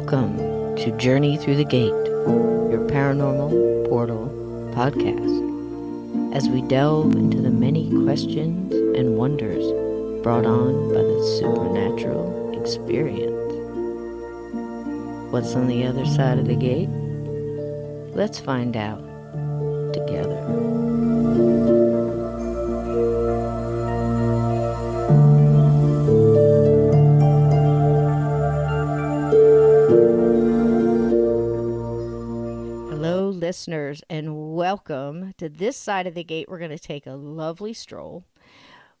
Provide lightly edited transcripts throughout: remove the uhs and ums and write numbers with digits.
Welcome to Journey Through the Gate, your paranormal portal podcast, as we delve into the many questions and wonders brought on by the supernatural experience. What's on the other side of the gate? Let's find out together. Listeners, and welcome to this side of the gate. We're going to take a lovely stroll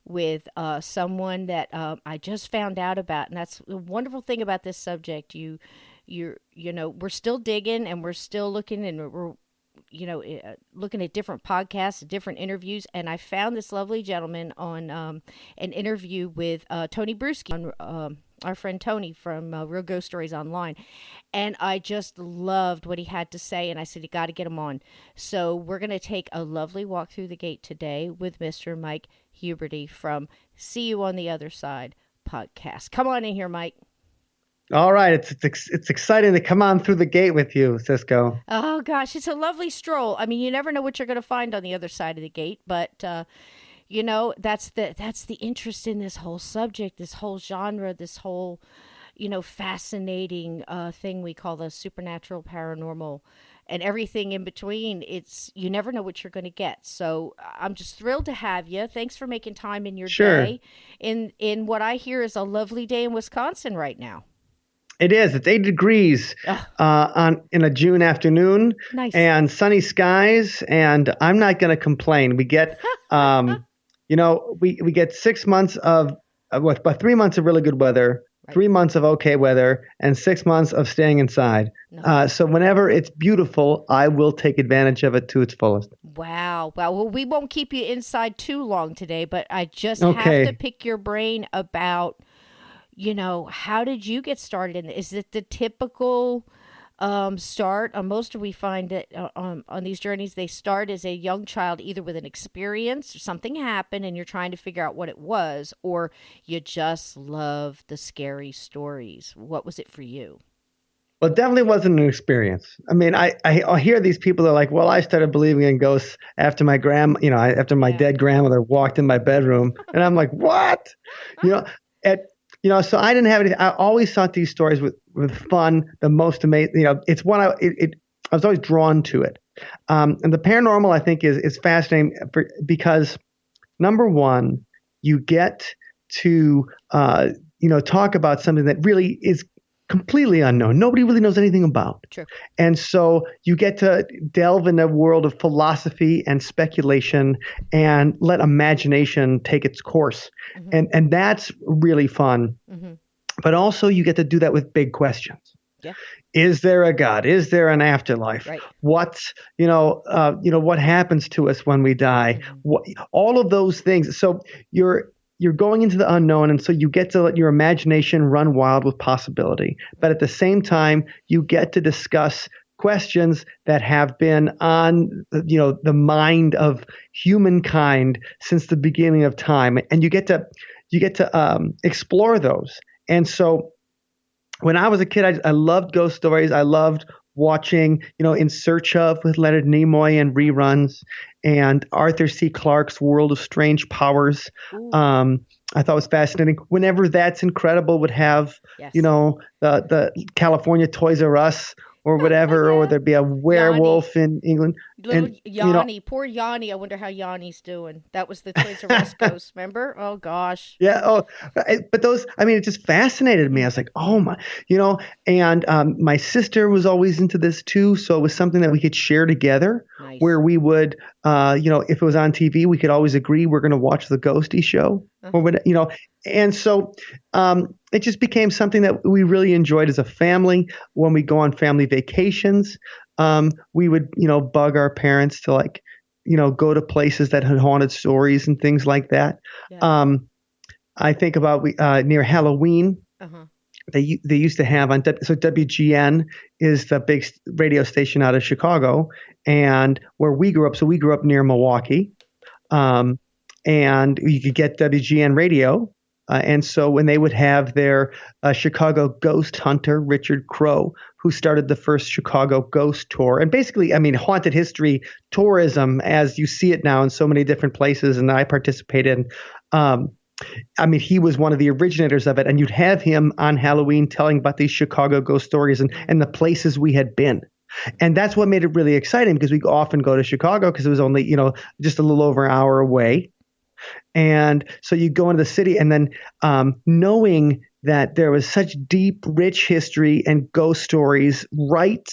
with someone that I just found out about, and that's the wonderful thing about this subject. You know, we're still digging, and we're still looking, and we're looking at different podcasts, different interviews, and I found this lovely gentleman on an interview with Tony Bruschi, our friend Tony from Real Ghost Stories Online. And I just loved what he had to say, and I said, you got to get him on. So we're going to take a lovely walk through the gate today with Mr. Mike Huberty from See You on the Other Side podcast. Come on in here, Mike. All right. It's exciting to come on through the gate with you, Cisco. Oh, gosh. It's a lovely stroll. I mean, you never know what you're going to find on the other side of the gate, but that's the interest in this whole subject, this whole genre, this whole, fascinating thing we call the supernatural, paranormal, and everything in between. You never know what you're going to get. So I'm just thrilled to have you. Thanks for making time in your day. In what I hear is a lovely day in Wisconsin right now. It is. It's 8 degrees in a June afternoon. Nice. And sunny skies. And I'm not going to complain. We get, we get 6 months of 3 months of really good weather, right. 3 months of okay weather, and 6 months of staying inside. No. So whenever it's beautiful, I will take advantage of it to its fullest. Wow. Well, we won't keep you inside too long today, but I just have to pick your brain about, how did you get started? Is it the typical start? Most of we find that on these journeys, they start as a young child, either with an experience, or something happened, and you're trying to figure out what it was, or you just love the scary stories. What was it for you? Well, it definitely wasn't an experience. I mean, I hear these people that are like, well, I started believing in ghosts after my after my dead grandmother walked in my bedroom, and I'm like, what? So I didn't have any. I always thought these stories were fun, the most amazing. It's one I was always drawn to it. And the paranormal, I think, is fascinating because number one, you get to talk about something that really is completely unknown. Nobody really knows anything about. True. And so you get to delve in a world of philosophy and speculation and let imagination take its course. Mm-hmm. And that's really fun. Mm-hmm. But also you get to do that with big questions. Yeah. Is there a God? Is there an afterlife? Right. What happens to us when we die? Mm-hmm. All of those things. So you're going into the unknown, and so you get to let your imagination run wild with possibility. But at the same time, you get to discuss questions that have been on, the mind of humankind since the beginning of time, and you get to explore those. And so, when I was a kid, I loved ghost stories. I loved watching, In Search Of with Leonard Nimoy and reruns, and Arthur C. Clarke's World of Strange Powers. I thought was fascinating. Whenever That's Incredible would have, the California Toys R Us or whatever, or there'd be a werewolf in England. Little Yanni, poor Yanni. I wonder how Yanni's doing. That was the Toys R Us ghost, remember? Oh, gosh. Yeah. Oh, but those, it just fascinated me. I was like, oh my, and my sister was always into this too. So it was something that we could share together. Nice. Where we would, if it was on TV, we could always agree we're going to watch the Ghosty show. Uh-huh. And so it just became something that we really enjoyed as a family. When we go on family vacations, we would, bug our parents to go to places that had haunted stories and things like that. Yeah. I think about near Halloween, uh-huh. they used to have on so WGN is the big radio station out of Chicago, and where we grew up. So we grew up near Milwaukee, and you could get WGN radio. And so when they would have their Chicago ghost hunter, Richard Crow, who started the first Chicago ghost tour. And basically, I mean, haunted history tourism as you see it now in so many different places, and I participate in. I mean, he was one of the originators of it, and you'd have him on Halloween telling about these Chicago ghost stories and the places we had been. And that's what made it really exciting because we often go to Chicago because it was only, just a little over an hour away. And so you go into the city and then knowing that there was such deep, rich history and ghost stories right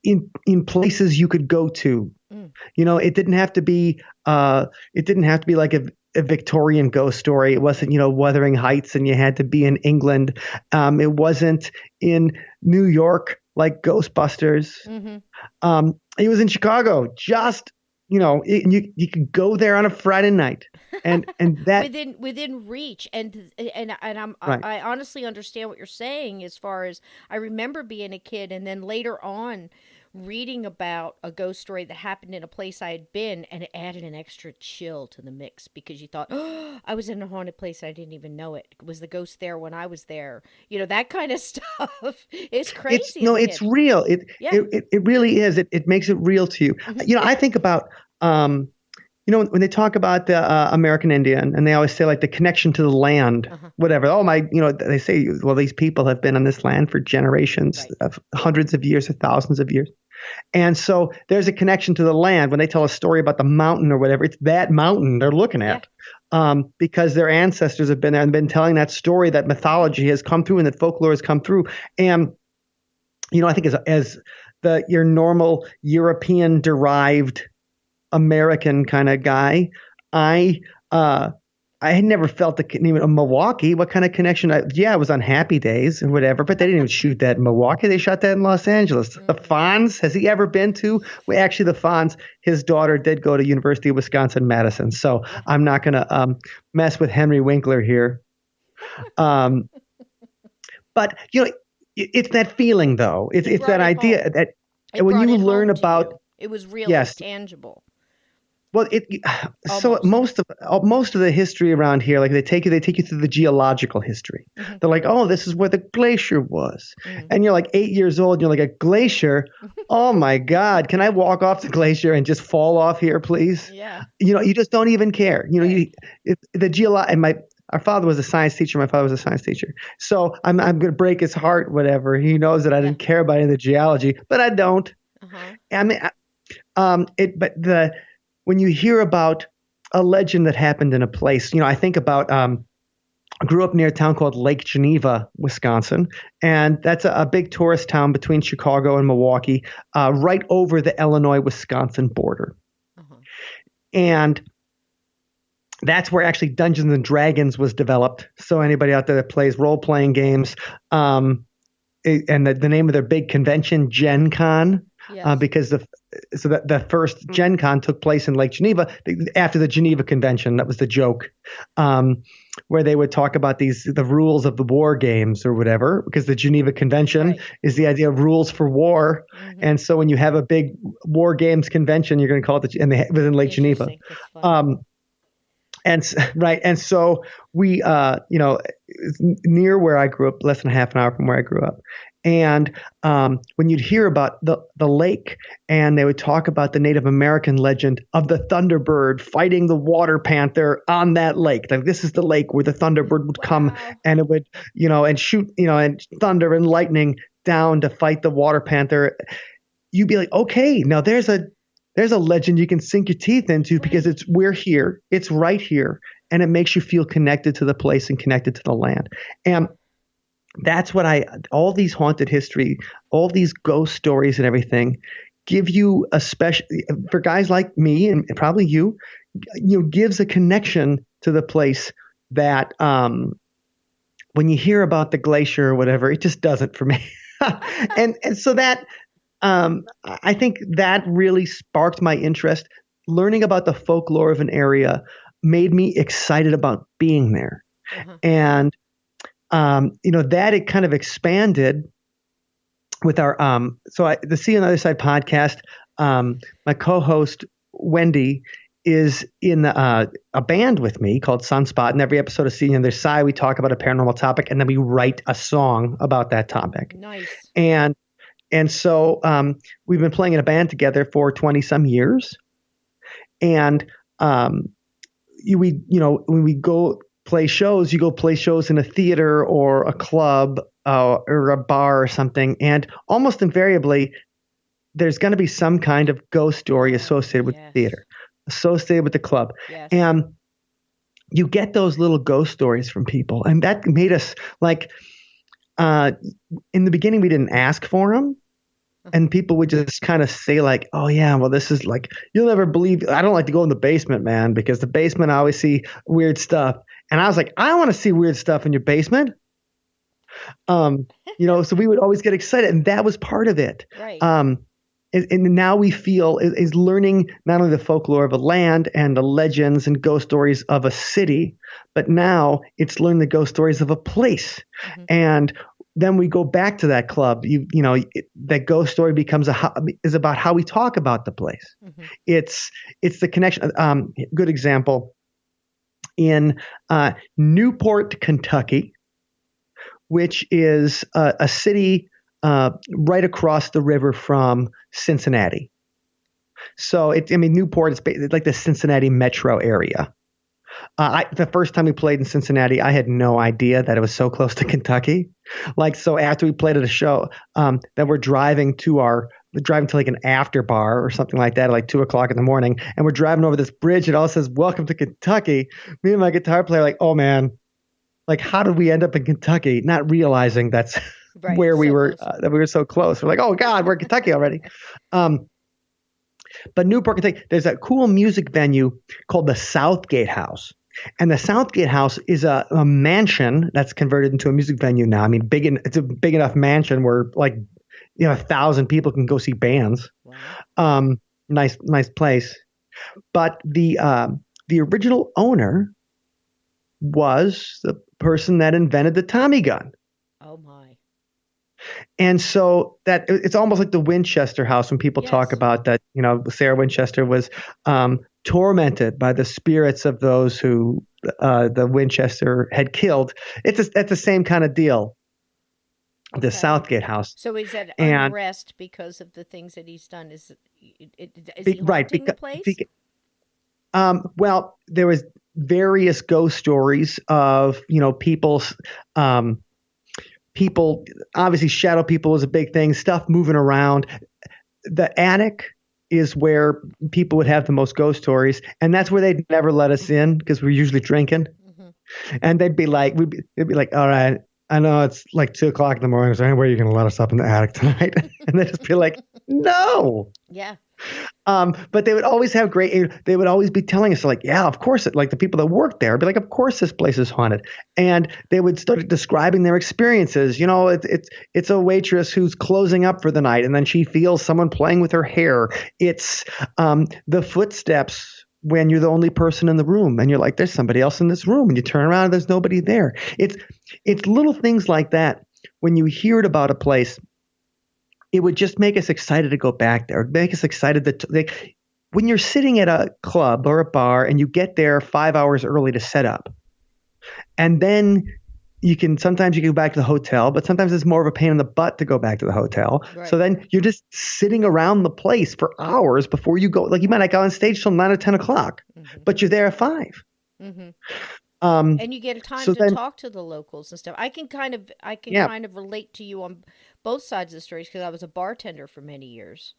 in places you could go to. It didn't have to be like a Victorian ghost story. It wasn't, Wuthering Heights and you had to be in England. It wasn't in New York like Ghostbusters. It was in Chicago, just you could go there on a Friday night, and that within reach, and right. I honestly understand what you're saying. As far as I remember being a kid, and then later on reading about a ghost story that happened in a place I had been, and it added an extra chill to the mix because you thought, oh, I was in a haunted place, I didn't even know it. Was the ghost there when I was there? That kind of stuff. It's crazy. It's real. It really is. It makes it real to you. I think about when they talk about the American Indian, and they always say like the connection to the land, whatever. Oh my, they say, well, these people have been on this land for generations, of hundreds of years, or thousands of years. And so there's a connection to the land. When they tell a story about the mountain or whatever, it's that mountain they're looking at, because their ancestors have been there and been telling that story, that mythology has come through and that folklore has come through. And, I think as your normal European derived American kind of guy, I had never felt even Milwaukee. What kind of connection? I was on Happy Days or whatever, but they didn't even shoot that in Milwaukee. They shot that in Los Angeles. The Fonz, has he ever been to? Well, actually, the Fonz, his daughter did go to University of Wisconsin-Madison. So I'm not going to mess with Henry Winkler here. But it's that feeling though. It's that idea that when you learn about, it was real, it was tangible. Well, so most of the history around here, like they take you through the geological history. They're like, oh, this is where the glacier was, and you're like 8 years old. And you're like, a glacier? Oh my God! Can I walk off the glacier and just fall off here, please? Yeah. You just don't even care. Our father was a science teacher. My father was a science teacher. So I'm going to break his heart. Whatever. He knows that I didn't care about any of the geology, but I don't. I mean, when you hear about a legend that happened in a place, I think about, I grew up near a town called Lake Geneva, Wisconsin, and that's a big tourist town between Chicago and Milwaukee, right over the Illinois-Wisconsin border. And that's where actually Dungeons and Dragons was developed. So anybody out there that plays role-playing games, and the name of their big convention, Gen Con, because the first Gen Con took place in Lake Geneva after the Geneva Convention. That was the joke, where they would talk about the rules of the war games or whatever, because the Geneva Convention is the idea of rules for war. And so when you have a big war games convention, you're going to call it within Lake Geneva. And so we, near where I grew up, less than half an hour from where I grew up. And when you'd hear about the lake, and they would talk about the Native American legend of the Thunderbird fighting the water panther on that lake. Like, this is the lake where the Thunderbird would come and it would, and shoot, and thunder and lightning down to fight the water panther. You'd be like, okay, now there's a legend you can sink your teeth into, because we're here, it's right here, and it makes you feel connected to the place and connected to the land. And that's what all these haunted history, all these ghost stories and everything give you for guys like me and probably you, gives a connection to the place that, when you hear about the glacier or whatever, it just doesn't for me. and so that, I think that really sparked my interest. Learning about the folklore of an area made me excited about being there. And, that it kind of expanded with our, the See on the Other Side podcast. My co-host, Wendy, is in a band with me called Sunspot. And every episode of Seeing the Other Side, we talk about a paranormal topic, and then we write a song about that topic. Nice. And so we've been playing in a band together for 20 some years. And when we go play shows, you go play shows in a theater or a club or a bar or something. And almost invariably, there's going to be some kind of ghost story associated with the theater, associated with the club. Yes. And you get those little ghost stories from people. And that made us like, in the beginning, we didn't ask for them. And people would just kind of say like, oh yeah, well, this is like, you'll never believe, I don't like to go in the basement, man, because the basement, I always see weird stuff. And I was like, I want to see weird stuff in your basement. So we would always get excited, and that was part of it. Right. And now we feel is learning not only the folklore of a land and the legends and ghost stories of a city, but now it's learning the ghost stories of a place. Mm-hmm. And then we go back to that club. That ghost story is about how we talk about the place. Mm-hmm. It's the connection. Good example in Newport, Kentucky, which is a city right across the river from Cincinnati. So Newport is like the Cincinnati metro area. The first time we played in Cincinnati, I had no idea that it was so close to Kentucky. So after we played at a show, that we're driving to like an after bar or something like that at like 2:00 in the morning. And we're driving over this bridge. It all says, "Welcome to Kentucky." Me and my guitar player like, oh man, like how did we end up in Kentucky? Not realizing that's right, where we were, that we were so close. We're like, oh God, we're in Kentucky already. But Newport, Kentucky, there's a cool music venue called the Southgate House. And the Southgate House is a mansion that's converted into a music venue now. It's a big enough mansion where 1,000 people can go see bands. Wow. Nice place. But the original owner was the person that invented the Tommy gun. Oh my. And so that it's almost like the Winchester house when people talk about that, Sarah Winchester was tormented by the spirits of those who the Winchester had killed. It's the same kind of deal. Okay. The Southgate house. So is that unrest because of the things that he's done? Is he haunting the place? Well, there was various ghost stories of people, obviously shadow people is a big thing, stuff moving around. The attic is where people would have the most ghost stories, and that's where they'd never let us in because we're usually drinking. Mm-hmm. And they'd be like, all right, I know it's like 2:00 in the morning, so where are you going to let us up in the attic tonight? And they'd just be like, no. Yeah. But they would always have they would always be telling us like, yeah, of course, like the people that work there would be like, of course this place is haunted. And they would start describing their experiences. It's a waitress who's closing up for the night and then she feels someone playing with her hair. It's the footsteps when you're the only person in the room and you're like, there's somebody else in this room, and you turn around and there's nobody there. It's little things like that. When you hear it about a place, it would just make us excited to go back there. It would make us excited when you're sitting at a club or a bar and you get there 5 hours early to set up, and then sometimes you can go back to the hotel, but sometimes it's more of a pain in the butt to go back to the hotel. Right. So then you're just sitting around the place for hours before you go. Like you might not go on stage till 9 or 10 o'clock, mm-hmm. but you're there at 5. Mm-hmm. And you get a time to talk to the locals and stuff. I can kind of relate to you on both sides of the stories because I was a bartender for many years,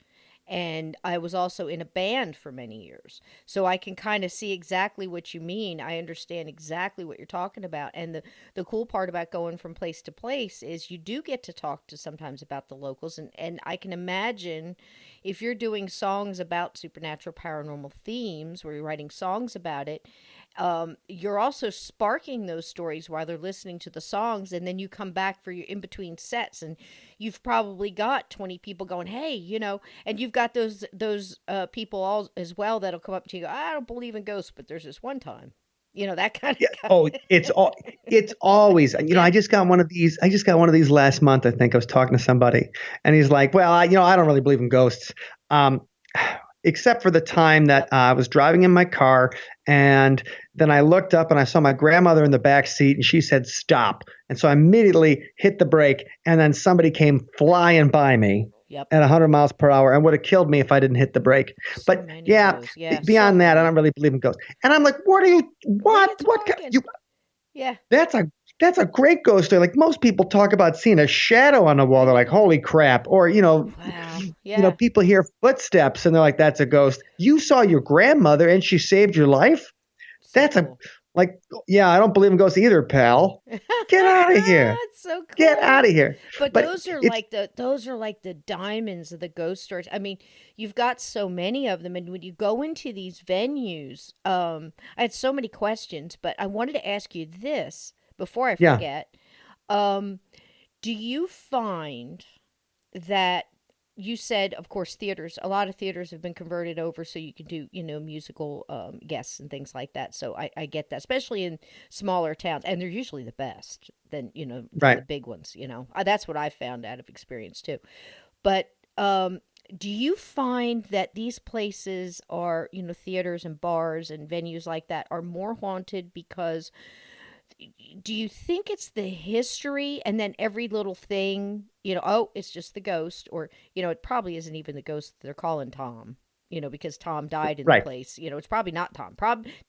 and I was also in a band for many years. So I can kind of see exactly what you mean. I understand exactly what you're talking about. And the cool part about going from place to place is you do get to talk to sometimes about the locals. And I can imagine if you're doing songs about supernatural paranormal themes, where you're writing songs about it, you're also sparking those stories while they're listening to the songs, and then you come back for your in-between sets, and you've probably got 20 people going, hey, and you've got those people all as well that'll come up to you, I don't believe in ghosts, but there's this one time, that kind of guy. Oh, it's always, I just got one of these last month. I think I was talking to somebody and he's like, well, I don't really believe in ghosts. except for the time that I was driving in my car, and then I looked up and I saw my grandmother in the back seat, and she said, "Stop." And so I immediately hit the brake, and then somebody came flying by me Yep. at 100 miles per hour and would have killed me if I didn't hit the brake. So But many of yeah, those. Yeah, so beyond that, I many. don't really believe in ghosts. And I'm like, what are you? What are you What? talking? You? Yeah. That's a great ghost story. Like most people talk about seeing a shadow on the wall. They're like, Yeah. "Holy crap!" Or Wow. Yeah. people hear footsteps and they're like, "That's a ghost." You saw your grandmother and she saved your life. So That's a cool. like, yeah, I don't believe in ghosts either, pal. Get out of here. It's so Get out cool. of here. But But it's those are like the diamonds of the ghost stories. I mean, you've got so many of them, and when you go into these venues, I had so many questions, but I wanted to ask you this before I yeah, forget. Um, do you find that you said, of course, theaters, a lot of theaters have been converted over so you can do, musical guests and things like that. So I get that, especially in smaller towns. And they're usually the best than right. the big ones, That's what I found out of experience too. But do you find that these places are, theaters and bars and venues like that are more haunted because do you think it's the history and then every little thing, oh, it's just the ghost, or, it probably isn't even the ghost they're calling Tom, because Tom died in the Right. place. It's probably not Tom.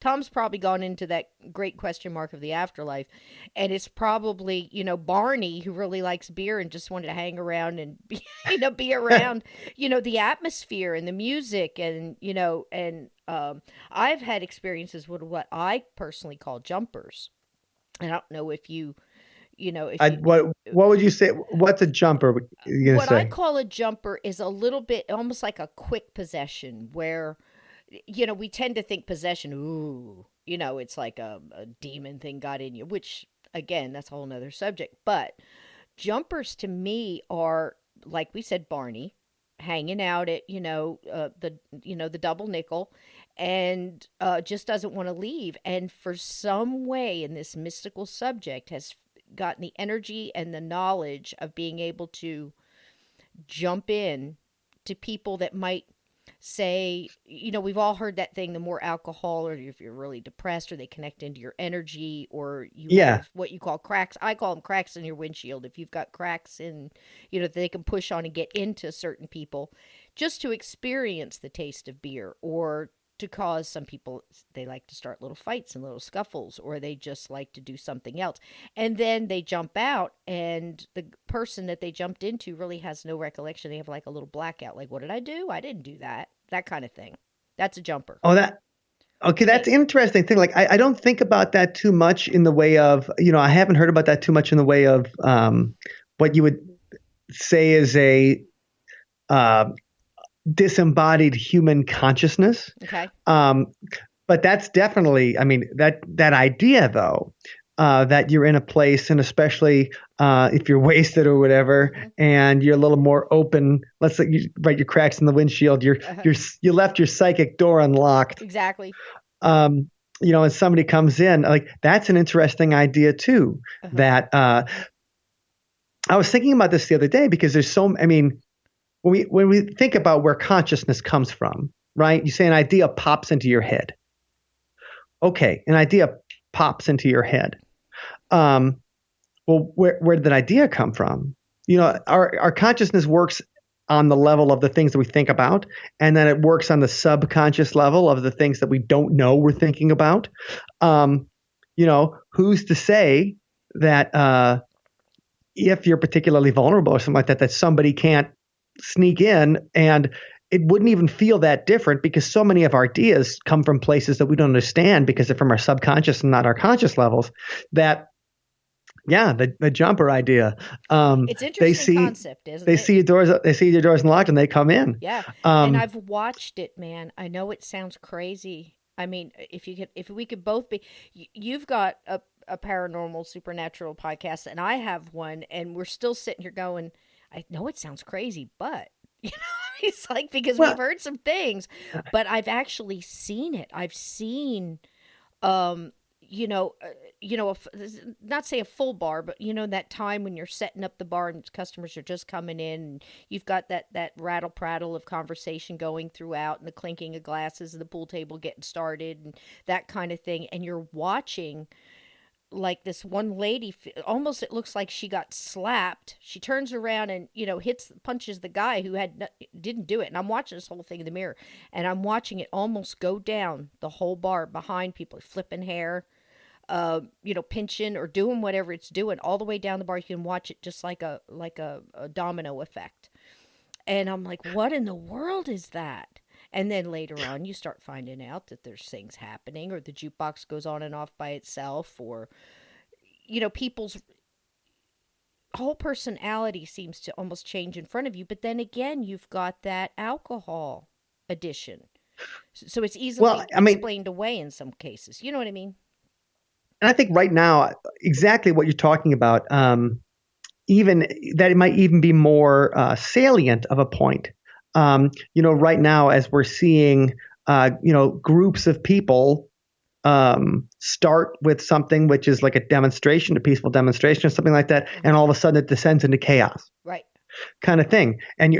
Tom's probably gone into that great question mark of the afterlife. And it's probably, Barney, who really likes beer and just wanted to hang around and be, be around, the atmosphere and the music and I've had experiences with what I personally call jumpers. I don't know if if you What would you say? What's a jumper? You're gonna what I say? call a jumper is a little bit almost like a quick possession where we tend to think possession, ooh, it's like a demon thing got in you, which again, that's a whole nother subject. But jumpers to me are like we said, Barney hanging out at the double nickel and just doesn't want to leave, and for some way in this mystical subject has gotten the energy and the knowledge of being able to jump in to people that might say, we've all heard that thing, the more alcohol, or if you're really depressed, or they connect into your energy, or you Yeah. have what you call cracks. I call them cracks in your windshield. If you've got cracks in, they can push on and get into certain people just to experience the taste of beer, or to cause some people, they like to start little fights and little scuffles, or they just like to do something else, and then they jump out and the person that they jumped into really has no recollection. They have like a little blackout, like, what did I do? I didn't do that. That kind of thing. That's a jumper Oh, that okay. to That's me. an interesting thing. Like I don't think about that too much in the way of I haven't heard about that too much in the way of what you would say is a uh, disembodied human consciousness. Okay. Um, but that's definitely, I mean, that idea though, that you're in a place, and especially if you're wasted or whatever, Hmm. and you're a little more open. Let's say you write your cracks in the windshield. Uh-huh. You left your psychic door unlocked. Exactly. Um, and somebody comes in, like that's an interesting idea too. Uh-huh. That I was thinking about this the other day because there's so. I mean, when we think about where consciousness comes from, right? You say an idea pops into your head. Okay, an idea pops into your head. Um, well, where did that idea come from? Our consciousness works on the level of the things that we think about, and then it works on the subconscious level of the things that we don't know we're thinking about. Um, who's to say that if you're particularly vulnerable or something like that, that somebody can't sneak in and it wouldn't even feel that different because so many of our ideas come from places that we don't understand because they're from our subconscious and not our conscious levels. That yeah, the jumper idea. It's They interesting see concept, isn't they it? see your doors they see your doors unlocked and they come in. Yeah. And Um, I've watched it, man. I know it sounds crazy. I mean, if we could both be, you've got a paranormal supernatural podcast and I have one, and we're still sitting here going, I know it sounds crazy, but it's like, because we've well, heard some things, but I've actually seen it. I've seen, um, you know, not say a full bar, but that time when you're setting up the bar and customers are just coming in, and you've got that rattle prattle of conversation going throughout, and the clinking of glasses, and the pool table getting started, and that kind of thing, and you're watching like this one lady, almost it looks like she got slapped. She turns around and punches the guy who didn't do it. And I'm watching this whole thing in the mirror, and I'm watching it almost go down the whole bar behind people, flipping hair, pinching or doing whatever it's doing all the way down the bar. You can watch it just like a domino effect. And I'm like, what in the world is that? And then later on, you start finding out that there's things happening, or the jukebox goes on and off by itself, or, people's whole personality seems to almost change in front of you. But then again, you've got that alcohol addition. So it's easily explained away in some cases. You know what I mean? And I think right now, exactly what you're talking about, even that it might even be more salient of a point. Right now, as we're seeing, groups of people start with something which is like a demonstration, a peaceful demonstration or something like that, and all of a sudden it descends into chaos, right? Kind of thing. And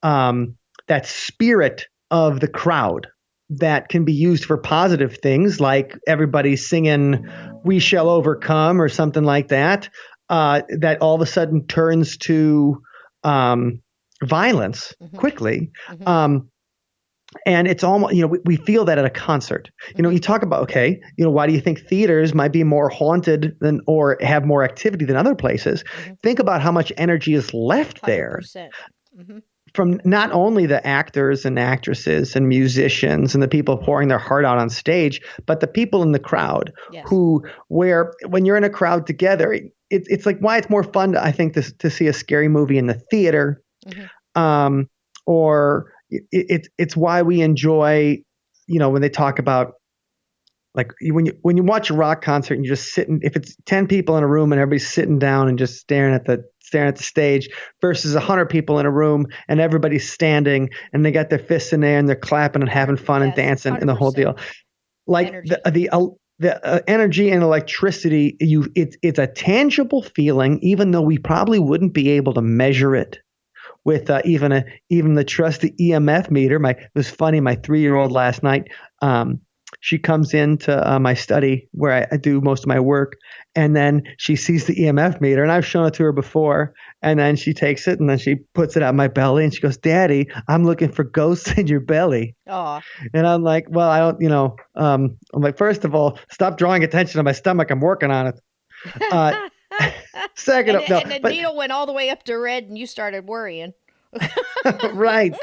that spirit of the crowd that can be used for positive things, like everybody singing "We Shall Overcome" or something like that, that all of a sudden turns to violence quickly. And it's almost, we feel that at a concert. You talk about, okay, why do you think theaters might be more haunted than, or have more activity than other places? Think about how much energy is left there from not only the actors and actresses and musicians and the people pouring their heart out on stage, but the people in the crowd where when you're in a crowd together, it's like why it's more fun, I think, to see a scary movie in the theater. Or it's why we enjoy, when they talk about, like, when you watch a rock concert and you're just sitting, if it's 10 people in a room and everybody's sitting down and just staring at the stage, versus 100 people in a room and everybody's standing and they got their fists in the air and they're clapping and having fun and dancing 100%. And the whole deal. Like energy. The energy and electricity, it's a tangible feeling, even though we probably wouldn't be able to measure it with even the trusty EMF meter. It was funny. My 3-year-old last night, she comes into my study where I do most of my work, and then she sees the EMF meter, and I've shown it to her before, and then she takes it and then she puts it on my belly and she goes, "Daddy, I'm looking for ghosts in your belly." Aw. And I'm like, well, I don't, I'm like, first of all, stop drawing attention to my stomach. I'm working on it. Second, and the needle went all the way up to red, and you started worrying. Right.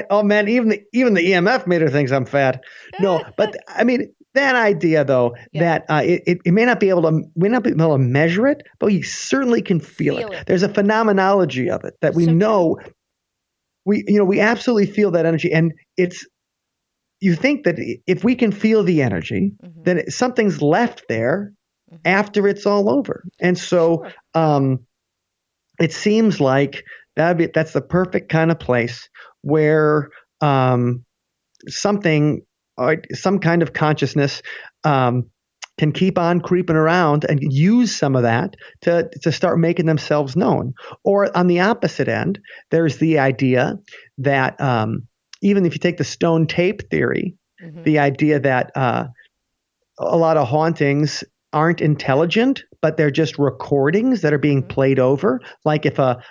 Oh man, even the EMF meter thinks I'm fat. No, but I mean that idea though, that it may not be able to measure it, but we certainly can feel it. There's a phenomenology of it that we know. We absolutely feel that energy, and you think that if we can feel the energy, then something's left there after it's all over. And so it seems like that's the perfect kind of place where something, or some kind of consciousness can keep on creeping around and use some of that to start making themselves known. Or on the opposite end, there's the idea that even if you take the stone tape theory, the idea that a lot of hauntings aren't intelligent, but they're just recordings that are being played over. Like if a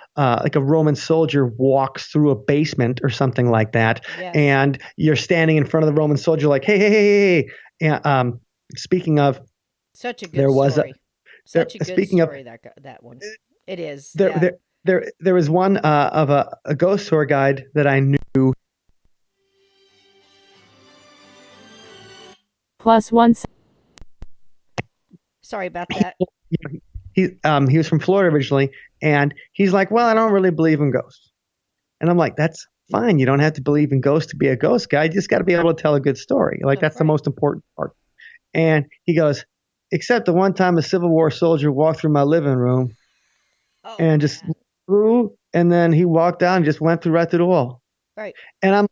Roman soldier walks through a basement or something like that, and you're standing in front of the Roman soldier, like, hey. And, speaking of, such a good story. Such a good story. That one. It is. There was one of a ghost tour guide that I knew. +1. Sorry about that. He was from Florida originally, and he's like, well, I don't really believe in ghosts. And I'm like, that's fine. You don't have to believe in ghosts to be a ghost guy. You just got to be able to tell a good story. Like, that's the most important part. And he goes, except the one time a Civil War soldier walked through my living room and just through, and then he walked down and just went right through the wall. Right. And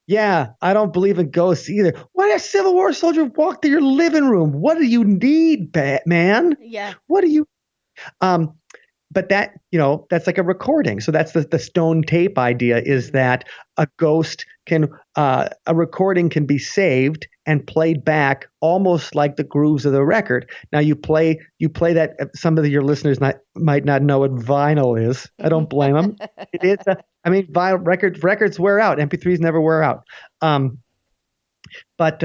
Yeah, I don't believe in ghosts either. Why a Civil War soldier walk to your living room? What do you need, Batman? Yeah. What do you? Um, but that, that's like a recording. So that's the stone tape idea, is Mhm. that a recording can be saved and played back almost like the grooves of the record. Now you play that. Some of your listeners might not know what vinyl is. I don't blame them. It is. I mean, vinyl records wear out. MP3s never wear out. Um, but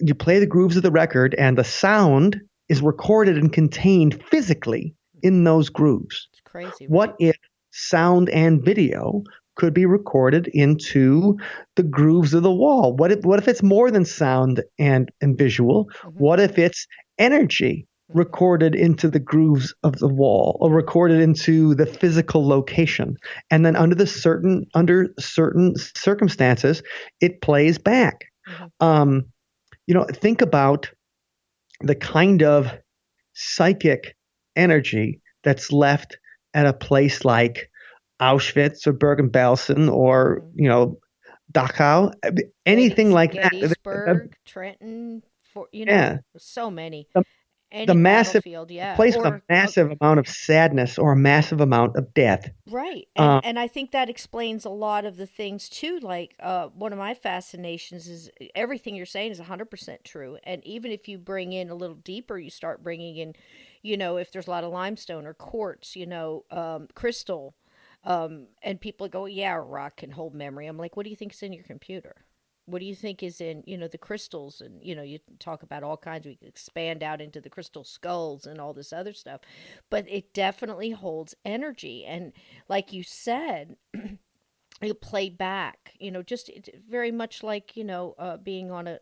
you play the grooves of the record, and the sound is recorded and contained physically in those grooves. It's crazy, What right? if sound and video could be recorded into the grooves of the wall? What if it's more than sound and visual? Hmm. What if it's energy Hmm. recorded into the grooves of the wall, or recorded into the physical location? And then under certain circumstances, it plays back. Hmm. Um, think about the kind of psychic energy that's left at a place like Auschwitz or Bergen-Belsen or, Hmm. Dachau, anything like that. Gettysburg, Trenton, for Yeah, so many. the, the Any massive battlefield, yeah. place with a Or massive amount of sadness or a massive amount of death. right. And Um, and I think that explains a lot of the things too. Like one of my fascinations is everything you're saying is 100% true. And even if you bring in a little deeper, you start bringing in, if there's a lot of limestone or quartz, crystal, and people go, yeah, a rock can hold memory. I'm like, what do you think's in your computer? What do you think is in, the crystals? And, you talk about all kinds, we expand out into the crystal skulls and all this other stuff. But it definitely holds energy. And like you said, you play back, just very much like, being on a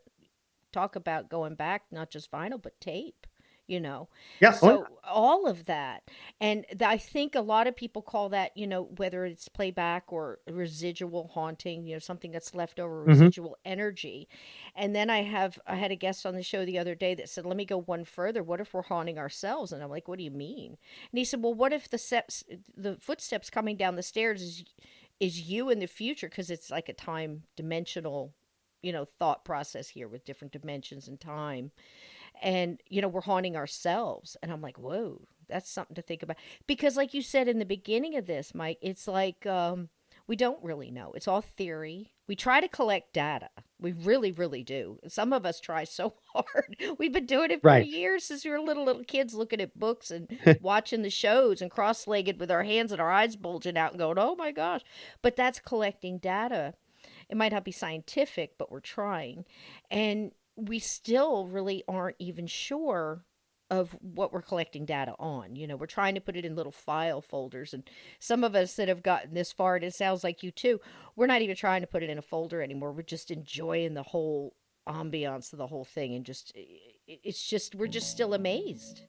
talk about going back, not just vinyl, but tape, you know. yeah, oh, yeah. So all of that. And I think a lot of people call that, whether it's playback or residual haunting, something that's left over, Mhm. residual energy. And then I had a guest on the show the other day that said, let me go one further. What if we're haunting ourselves? And I'm like, what do you mean? And he said, well, what if the footsteps coming down the stairs is you in the future, because it's like a time dimensional, thought process here with different dimensions and time. And, we're haunting ourselves. And I'm like, whoa, that's something to think about. Because, like you said in the beginning of this, Mike, it's like we don't really know. It's all theory. We try to collect data. We really, really do. Some of us try so hard. We've been doing it for Right. years since we were little kids, looking at books and watching the shows and cross-legged with our hands and our eyes bulging out and going, oh my gosh. But that's collecting data. It might not be scientific, but we're trying. And we still really aren't even sure of what we're collecting data on. We're trying to put it in little file folders. And some of us that have gotten this far, and it sounds like you too, we're not even trying to put it in a folder anymore. We're just enjoying the whole ambiance of the whole thing. And we're just still amazed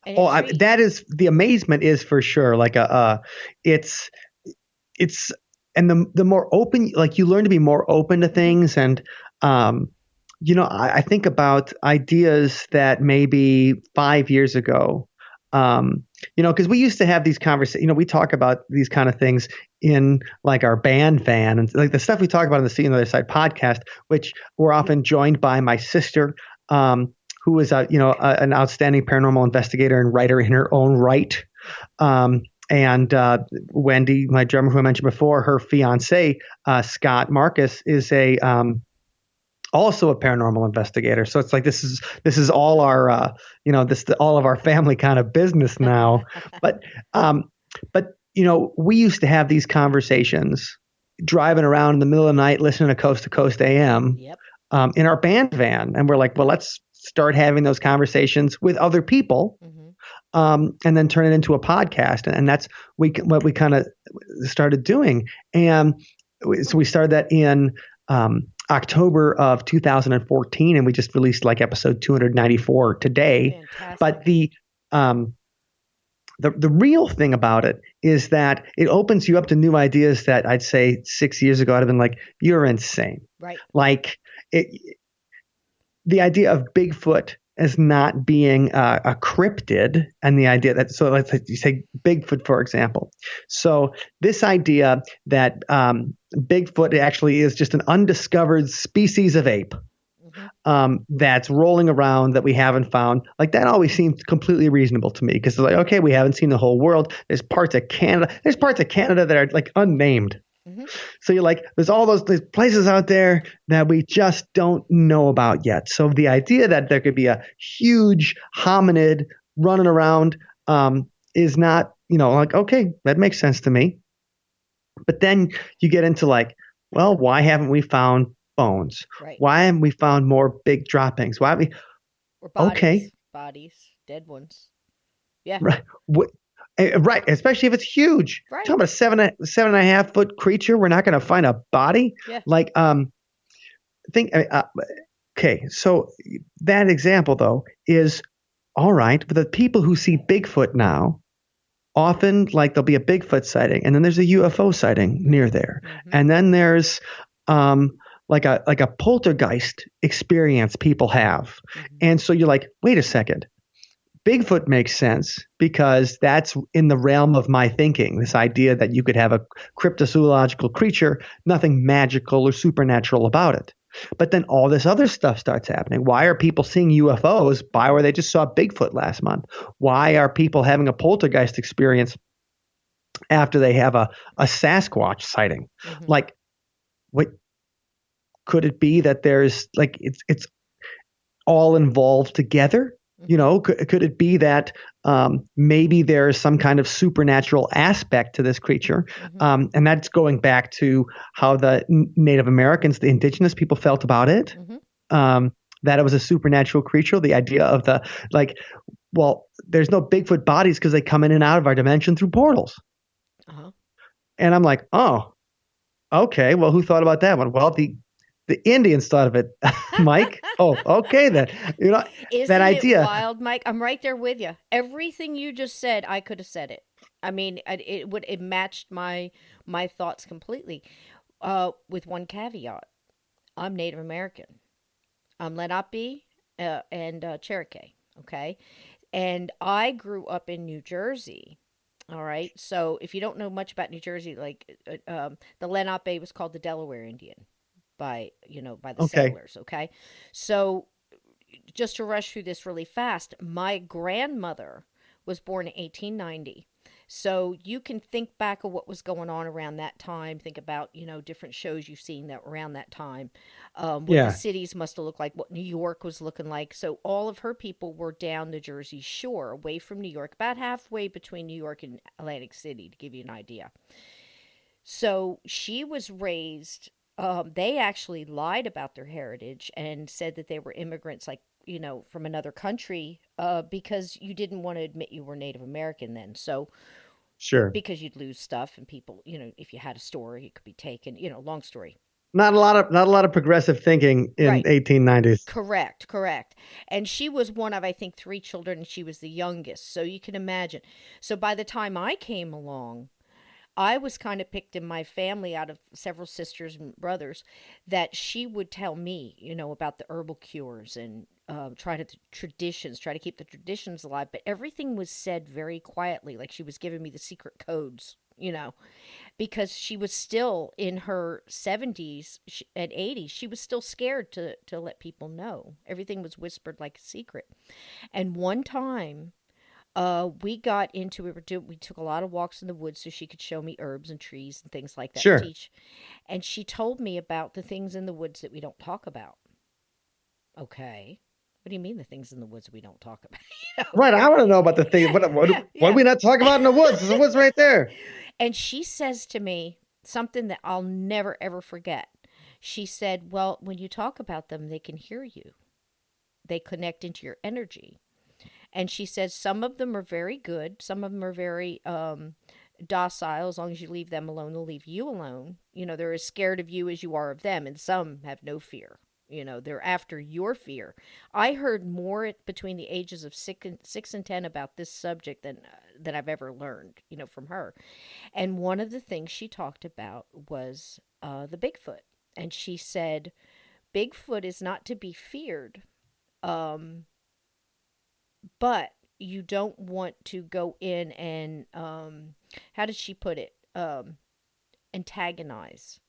and That intrigued. is, the amazement is for sure like it's it's and the more open, like, you learn to be more open to Hmm. things. And um I think about ideas that maybe 5 years ago, because we used to have these conversations. We talk about these kind of things in like our band van, and like the stuff we talk about in the See on the Other Side podcast, which we're often joined by my sister, who is an outstanding paranormal investigator and writer in her own right. And Wendy, my drummer who I mentioned before, her fiance, Scott Marcus, is a also a paranormal investigator. So it's like this is all our all of our family kind of business now. But um, but we used to have these conversations driving around in the middle of the night listening to Coast to Coast AM, Yep. in our band van, and we're like, well, let's start having those conversations with other people, Hmm. and then turn it into a podcast. And that's what we kind of started doing. And so we started that in October of 2014, and we just released like episode 294 today. But Fantastic. um, the real thing about it is that it opens you up to new ideas that I'd say 6 years ago I'd have been like, you're insane. Right. Like, it, the idea of Bigfoot as not being a cryptid, and the idea that, so let's say you say Bigfoot, for example. So this idea that Bigfoot actually is just an undiscovered species of ape Mm-hmm. that's rolling around that we haven't found. Like that always seems completely reasonable to me because it's like, okay, we haven't seen the whole world. There's parts of Canada. There's parts of Canada that are like unnamed. Mm-hmm. So you're like, there's all those places out there that we just don't know about yet. So the idea that there could be a huge hominid running around is not, like, okay, that makes sense to me. But then you get into like, well, why haven't we found bones? Right. Why haven't we found more big droppings? Why haven't we? Or Okay, bodies, dead ones. Yeah. right, right. Especially if it's huge. Right. Talking about a 7.5 foot creature, we're not going to find a body. Yeah. Like, think. Okay, so that example though is all right. But the people who see Bigfoot now, often like there'll be a Bigfoot sighting, and then there's a UFO sighting near there, Mm-hmm. and then there's um, like a poltergeist experience people have, Mm-hmm. and so you're like, wait a second. Bigfoot makes sense because that's in the realm of my thinking. This idea that you could have a cryptozoological creature, nothing magical or supernatural about it. But then all this other stuff starts happening. Why are people seeing UFOs? Why were they just saw Bigfoot last month? Why are people having a poltergeist experience after they have a Sasquatch sighting? Mm-hmm. Like, what could it be that there's like it's all involved together? Could it be that maybe there's some kind of supernatural aspect to this creature? Mm-hmm. And that's going back to how the Native Americans, the indigenous people felt about it, Mm-hmm. that it was a supernatural creature. The idea of the, like, well, there's no Bigfoot bodies because they come in and out of our dimension through portals. Uh-huh. And I'm like, oh, okay. Well, who thought about that one? Well, the Indians thought of it, Mike. Oh, okay then. That Isn't it idea. wild, Mike? I'm right there with you. Everything you just said, I could have said it. I mean, it matched my thoughts completely. With one caveat. I'm Native American. I'm Lenape and Cherokee, okay? And I grew up in New Jersey. All right. So if you don't know much about New Jersey, like the Lenape was called the Delaware Indian by the Okay. settlers, okay? So just to rush through this really fast, my grandmother was born in 1890. So you can think back of what was going on around that time. Think about, different shows you've seen that around that time, what the Yeah. cities must have looked like, what New York was looking like. So all of her people were down the Jersey Shore, away from New York, about halfway between New York and Atlantic City, to give you an idea. So she was raised. They actually lied about their heritage and said that they were immigrants, like, from another country, because you didn't want to admit you were Native American then. So, Sure. because you'd lose stuff and people, if you had a story, it could be taken, long story. Not a lot of progressive thinking in Right. 1890s. Correct, correct. And she was one of, I think, three children, and she was the youngest. So you can imagine. So by the time I came along, I was kind of picked in my family out of several sisters and brothers that she would tell me, about the herbal cures and try to keep the traditions alive. But everything was said very quietly, like she was giving me the secret codes, because she was still in her 70s and 80s. She was still scared to let people know. Everything was whispered like a secret. And one time, we got into we took a lot of walks in the woods so she could show me herbs and trees and things like that and Sure. teach. And she told me about the things in the woods that we don't talk about. Okay. What do you mean the things in the woods we don't talk about? Right. I want to know about the thing. Yeah, What are yeah. we not talking about in the woods? There's the woods right there. And she says to me something that I'll never ever forget. She said, "Well, when you talk about them, they can hear you. They connect into your energy." And she says some of them are very good, some of them are very docile. As long as you leave them alone, they'll leave you alone. They're as scared of you as you are of them, and some have no fear. They're after your fear. I heard more between the ages of 6 and 10 about this subject than I've ever learned, from her. And one of the things she talked about was the Bigfoot, and she said Bigfoot is not to be feared. Um, but you don't want to go in and how did she put it? Antagonize,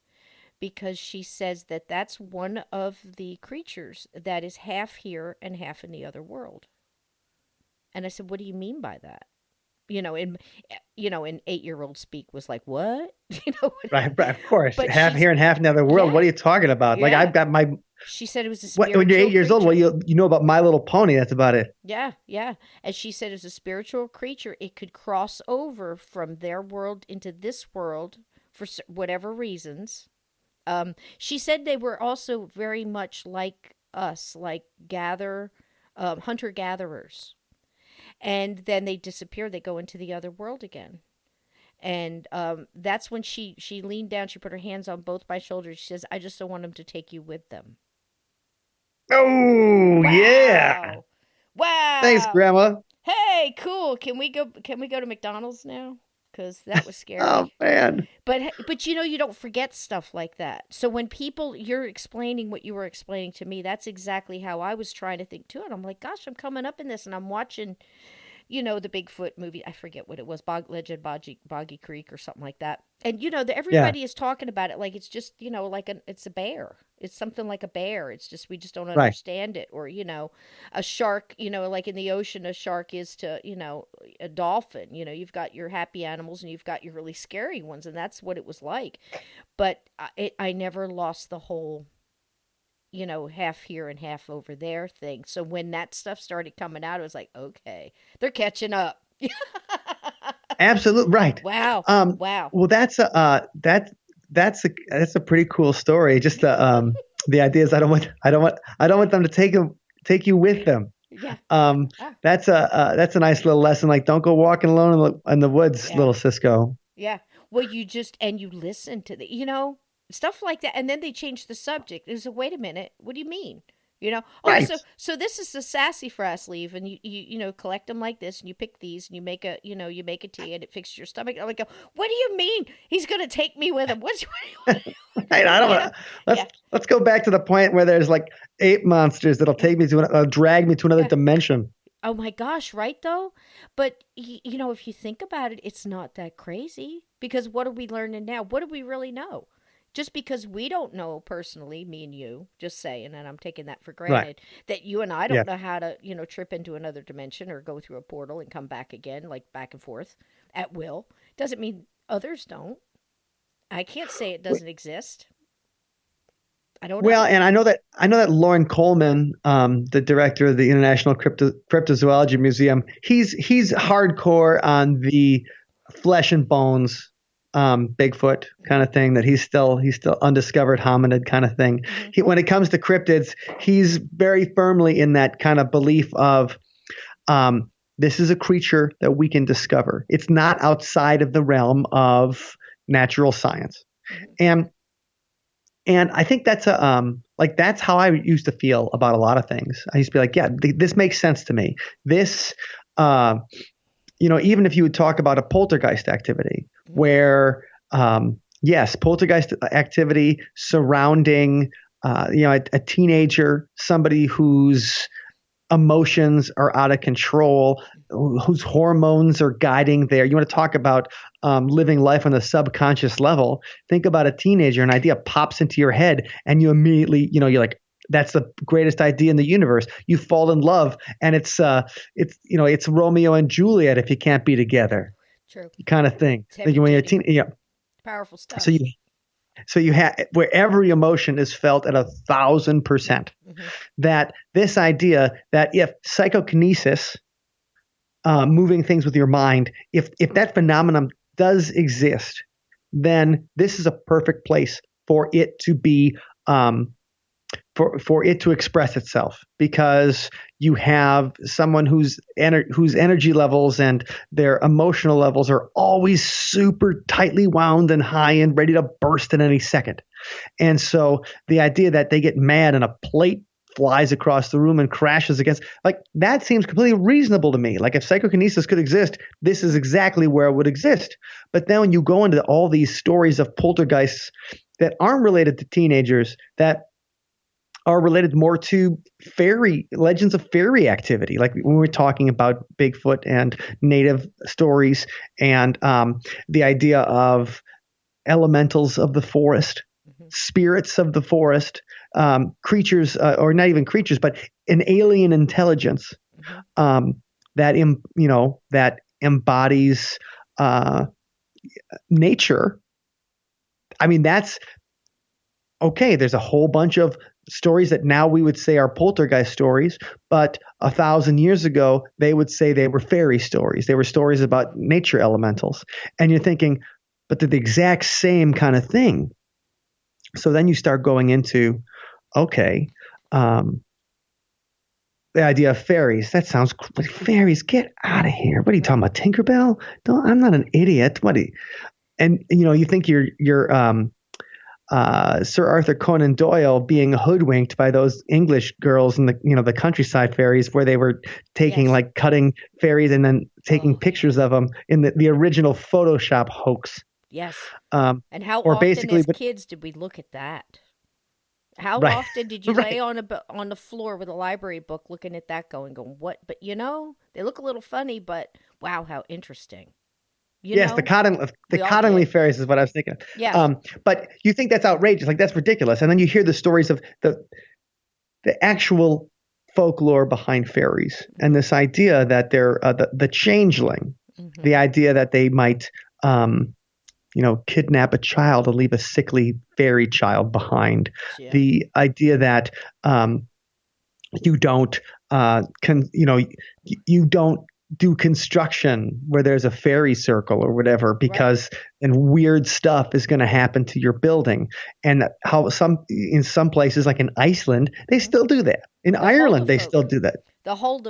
because she says that that's one of the creatures that is half here and half in the other world. And I said, "What do you mean by that?" In in 8-year-old speak was like, "What?" Right, of course. But Half here and half in the other world. What yeah, are you talking about? Like yeah. I've got my She said it was a what when you're spiritual 8 years old, well, creature. you know about My Little Pony. That's about it. Yeah, yeah. And she said it was a spiritual creature. It could cross over from their world into this world for whatever reasons. She said they were also very much like us, like hunter gatherers. And then they disappear. They go into the other world again. And that's when she leaned down. She put her hands on both my shoulders. She says, "I just don't want them to take you with them." Oh yeah. Wow. Thanks, Wow. Grandma. Hey, cool. Can we go to McDonald's now? Cuz that was Oh scary. man. But you don't forget stuff like that. So when people you're explaining what you were explaining to me, that's exactly how I was trying to think too. And I'm like, gosh, I'm coming up in this and I'm watching the Bigfoot movie. I forget what it was, Boggy Creek or something like that. And Yeah. everybody is talking about it like it's just like it's a bear. It's something like a bear. It's just we just don't Right. understand it. Or a shark. Like in the ocean, a shark is to a dolphin. You've got your happy animals and you've got your really scary ones, and that's what it was like. But I never lost the whole half here and half over there thing. So when that stuff started coming out, it was like, okay, they're catching up. Absolutely right. Wow. Um, Wow. well, that's a pretty cool story. Just the idea is I don't want them to take you with them. Yeah. Um, Ah, that's a nice little lesson. Like, don't go walking alone in the woods, yeah. little Cisco. Yeah. Well, you listen to stuff like that. And then they changed the subject. It was a, wait a minute. What do you mean? Oh, Right. so this is the sassafras leaf, and you collect them like this, and you pick these, and you make a tea, and it fixes your stomach. I'm like, what do you mean? He's gonna take me with him? What's Right. I don't you know? want. Let's Yeah, let's go back to the point where there's like ape monsters that'll take me to drag me to another yeah. dimension. Oh my gosh, right though? But if you think about it, it's not that crazy because what are we learning now? What do we really know? Just because we don't know personally, me and you, just saying, and I'm taking that for Right. granted, that you and I Yeah. don't know how to, trip into another dimension or go through a portal and come back again, like back and forth at will, doesn't mean others don't. I can't say it doesn't exist. I don't Well, know. and I know that Lauren Coleman, the director of the International Cryptozoology Museum, he's hardcore on the flesh and bones, Bigfoot kind of thing. That he's still undiscovered hominid kind of thing. Hmm. When it comes to cryptids, he's very firmly in that kind of belief of this is a creature that we can discover. It's not outside of the realm of natural science, Hmm. and and I think that's like that's how I used to feel about a lot of things. I used to be like, yeah, this makes sense to me. This, uh, even if you would talk about a poltergeist activity, Hmm. where yes, poltergeist activity surrounding, a teenager, somebody whose emotions are out of control, whose hormones are guiding their. You want to talk about living life on a subconscious level? Think about a teenager. An idea pops into your head, and you immediately, you're like, "That's the greatest idea in the universe." You fall in love, and it's Romeo and Juliet if you can't be together, True. kind of thing. It's Like heavy when you're a duty. teen, yeah. Powerful So you stuff. so you have where every emotion is felt at 1,000%. Hmm. That this idea that if psychokinesis, moving things with your mind, if that phenomenon does exist, then this is a perfect place for it to be, for it to express itself, because you have someone whose energy levels and their emotional levels are always super tightly wound and high and ready to burst at any second. And so the idea that they get mad and a plate flies across the room and crashes against, like, that seems completely reasonable to me. Like, if psychokinesis could exist, this is exactly where it would exist. But then when you go into all these stories of poltergeists that aren't related to teenagers, that are related more to fairy legends of fairy activity, like when we're talking about Bigfoot and native stories, and the idea of elementals of the forest, Hmm. spirits of the forest, creatures, or not even creatures, but an alien intelligence, Hmm. um, that embodies uh, nature. I mean, that's okay. There's a whole bunch of stories that now we would say are poltergeist stories, but 1,000 years ago they would say they were fairy stories. They were stories about nature elementals, and you're thinking, but they're the exact same kind of thing. So then you start going into, okay, um, the idea of fairies. That sounds fairies. Get out of here. What are you Right. talking about, Tinkerbell? Don't, I'm not an idiot. What? And you think you're Sir Arthur Conan Doyle being hoodwinked by those English girls in the countryside fairies, where they were taking Yes. like cutting fairies and then taking Oh, yeah. pictures of them in the original Photoshop hoax. Yes. Um, And how or often basically, as but kids did we look at that? How right, often did you lay right. on the floor with a library book looking at that going, what? But they look a little funny, but wow, how interesting. You Yes, know, the we all Cottingley did. fairies is what I was thinking. Yes. But you think that's outrageous, like that's ridiculous, and then you hear the stories of the actual folklore behind fairies and Hmm. this idea that they're the changeling, the Hmm. idea that they might kidnap a child and leave a sickly fairy child behind, Yeah. the idea that um, you don't you don't do construction where there's a fairy circle or whatever, Right. because and weird stuff is going to happen to your building. And how in some places like in Iceland they Hmm. still do that, in The Ireland Holder they still folk. do that. The whole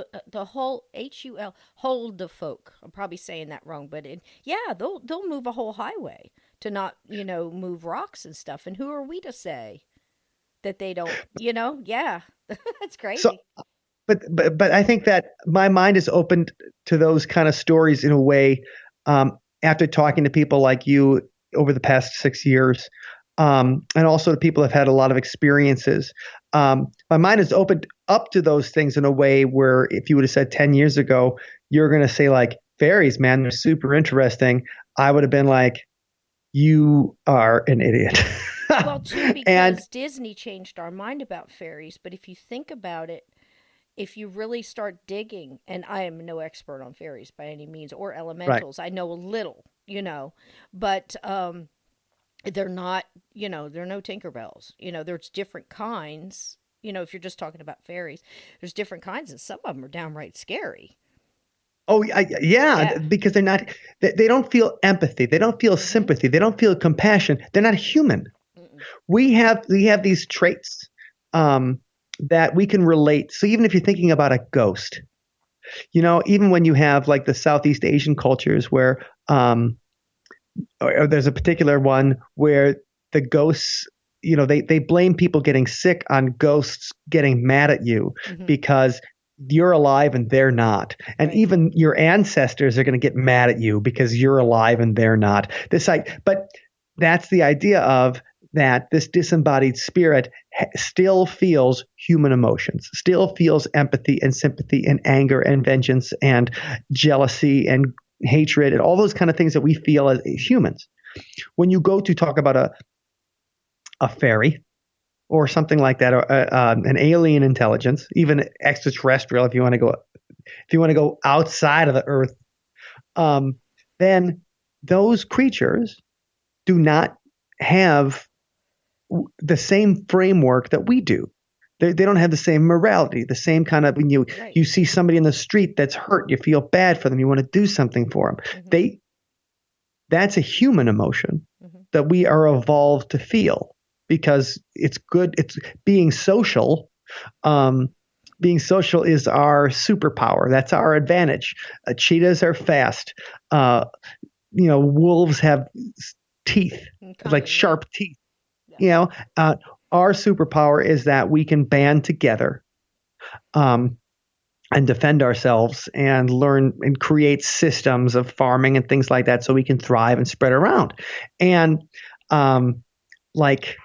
hold the folk. I'm probably saying that wrong, but yeah, they'll move a whole highway to not move rocks and stuff. And who are we to say that they don't? Yeah, that's So crazy. but I think that my mind is opened to those kind of stories in a way, after talking to people like you over the past 6 years, and also the people have had a lot of experiences. My mind is opened up to those things in a way where if you would have said 10 years ago, you're going to say like fairies, man, they're super interesting. I would have been like, you are an idiot. Well, too, And because Disney changed our mind about fairies. But if you think about it, if you really start digging, and I am no expert on fairies by any means or right. elementals, I know a little, but they're not, they're no Tinkerbells. There's different kinds. If you're just talking about fairies, there's different kinds, and some of them are downright scary. Oh, yeah, Yeah. because they don't feel empathy, they don't feel Mm-hmm. sympathy, they don't feel compassion. They're not human. Mm-mm. We have these traits, um, that we can relate. So even if you're thinking about a ghost, even when you have like the Southeast Asian cultures where, or there's a particular one where the ghosts, they blame people getting sick on ghosts getting mad at you Mm-hmm. because you're alive and they're not. And Right. even your ancestors are going to get mad at you because you're alive and they're not. But that's the idea of that this disembodied spirit still feels human emotions, still feels empathy and sympathy and anger and vengeance and jealousy and hatred and all those kind of things that we feel as humans. When you go to talk about a fairy or something like that, or an alien intelligence, even extraterrestrial, if you want to go outside of the Earth, um, then those creatures do not have the same framework that we do. They don't have the same morality, the same kind of, when Right. you see somebody in the street that's hurt, you feel bad for them, you want to do something for them. Mm-hmm. That's a human emotion Mm-hmm. that we are evolved to feel because it's good. It's being social. Um, Being social is our superpower. That's our advantage. Cheetahs are fast. Uh, Wolves have teeth, And like cunning, yeah. sharp teeth. Yeah. You know, uh, our superpower is that we can band together, um, and defend ourselves and learn and create systems of farming and things like that so we can thrive and spread around. And um, like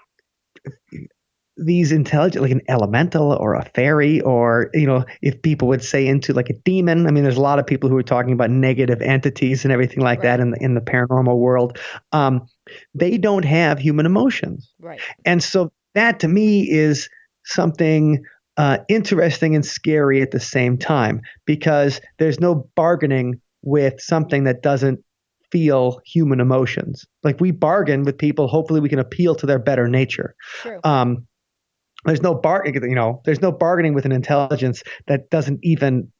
these intelligent, like an elemental or a fairy, or, if people would say into like a demon. I mean, there's a lot of people who are talking about negative entities and everything like that Right. in the paranormal world. Um, they don't have human emotions. Right. And so that to me is something interesting and scary at the same time, because there's no bargaining with something that doesn't feel human emotions. Like, we bargain with people, hopefully we can appeal to their better nature. True. Um, there's no bargaining with an intelligence that doesn't even,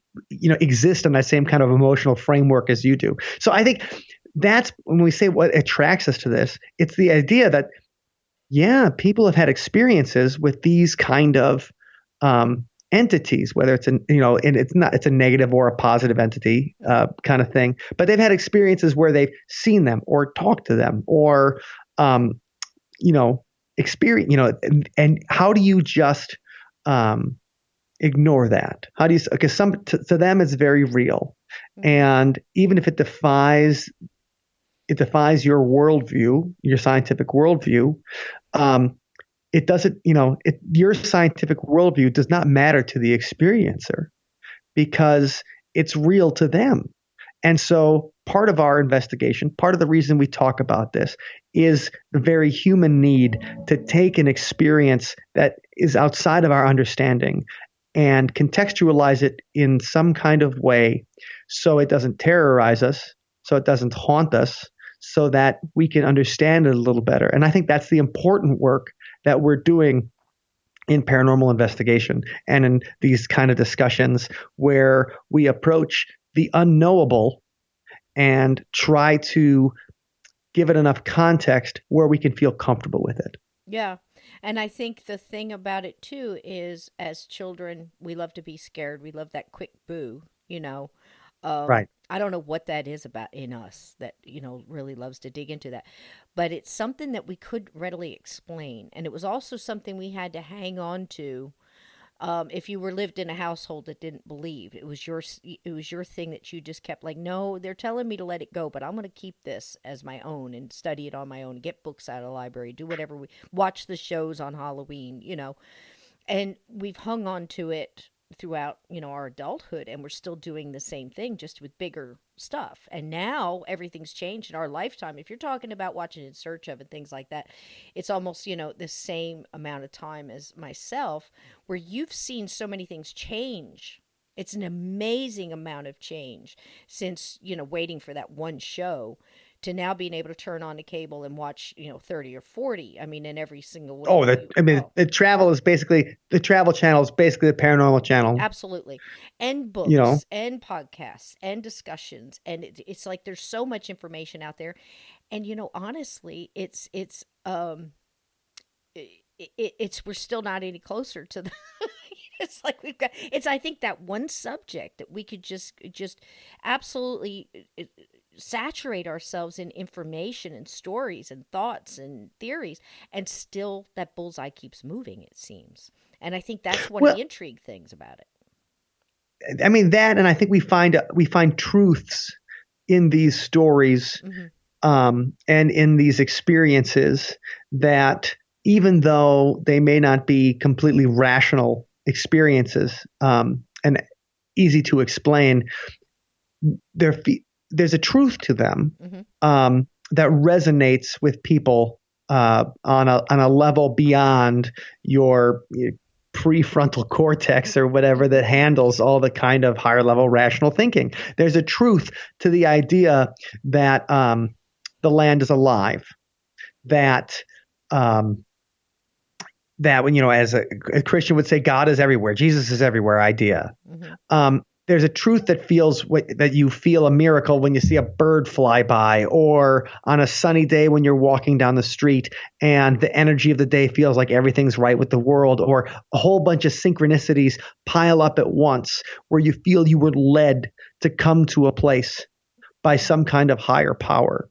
exist in that same kind of emotional framework as you do. So I think that's when we say what attracts us to this, it's the idea that, yeah, people have had experiences with these kind of entities, whether it's and it's a negative or a positive entity kind of thing, but they've had experiences where they've seen them or talked to them or, you know, experience, and how do you just ignore that? How do you, because to them it's very real. And even if it defies your worldview, your scientific worldview, it doesn't, your scientific worldview does not matter to the experiencer because it's real to them. And so part of our investigation, part of the reason we talk about this, is the very human need to take an experience that is outside of our understanding and contextualize it in some kind of way so it doesn't terrorize us, so it doesn't haunt us, so that we can understand it a little better. And I think that's the important work that we're doing in paranormal investigation and in these kind of discussions where we approach the unknowable and try to give it enough context where we can feel comfortable with it. Yeah. And I think the thing about it too is, as children, we love to be scared. We love that quick boo, you know. Right. I don't know what that is about in us that, really loves to dig into that. But it's something that we could readily explain. And it was also something we had to hang on to. If you were lived in a household that didn't believe, it was your thing that you just kept like, no, they're telling me to let it go, but I'm going to keep this as my own and study it on my own, get books out of the library, do whatever we watch the shows on Halloween. And we've hung on to it throughout, our adulthood, and we're still doing the same thing, just with bigger stuff. And now everything's changed in our lifetime. If you're talking about watching In Search of and things like that, it's almost, the same amount of time as myself, where you've seen so many things change. It's an amazing amount of change since, waiting for that one show to now being able to turn on the cable and watch, 30 or 40. I mean, in every single way. The travel channel is basically the paranormal channel. Absolutely. And You know, books and podcasts and discussions. And it's like there's so much information out there. And, honestly, it's we're still not any closer to the it's like I think that one subject that we could just absolutely saturate ourselves in information and stories and thoughts and theories, and still that bullseye keeps moving, it seems. And I think that's one of well, the intrigue things about it. I mean that, and I think we find truths in these stories, and in these experiences that, even though they may not be completely rational experiences, and easy to explain, there's a truth to them, that resonates with people on a level beyond your prefrontal cortex or whatever that handles all the kind of higher level rational thinking. There's a truth to the idea that the land is alive, that that when, as a Christian would say, God is everywhere, Jesus is everywhere idea. There's a truth that that you feel a miracle when you see a bird fly by, or on a sunny day when you're walking down the street and the energy of the day feels like everything's right with the world, or a whole bunch of synchronicities pile up at once where you feel you were led to come to a place by some kind of higher power.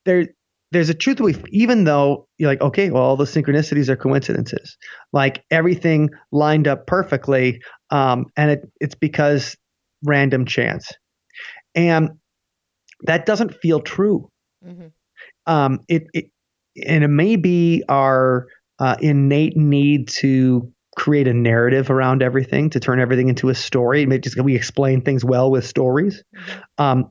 There's a truth that even though you're like, okay, well, all the synchronicities are coincidences, like everything lined up perfectly, and it's because random chance, and that doesn't feel true. And it may be our innate need to create a narrative around everything, to turn everything into a story. We explain things well with stories,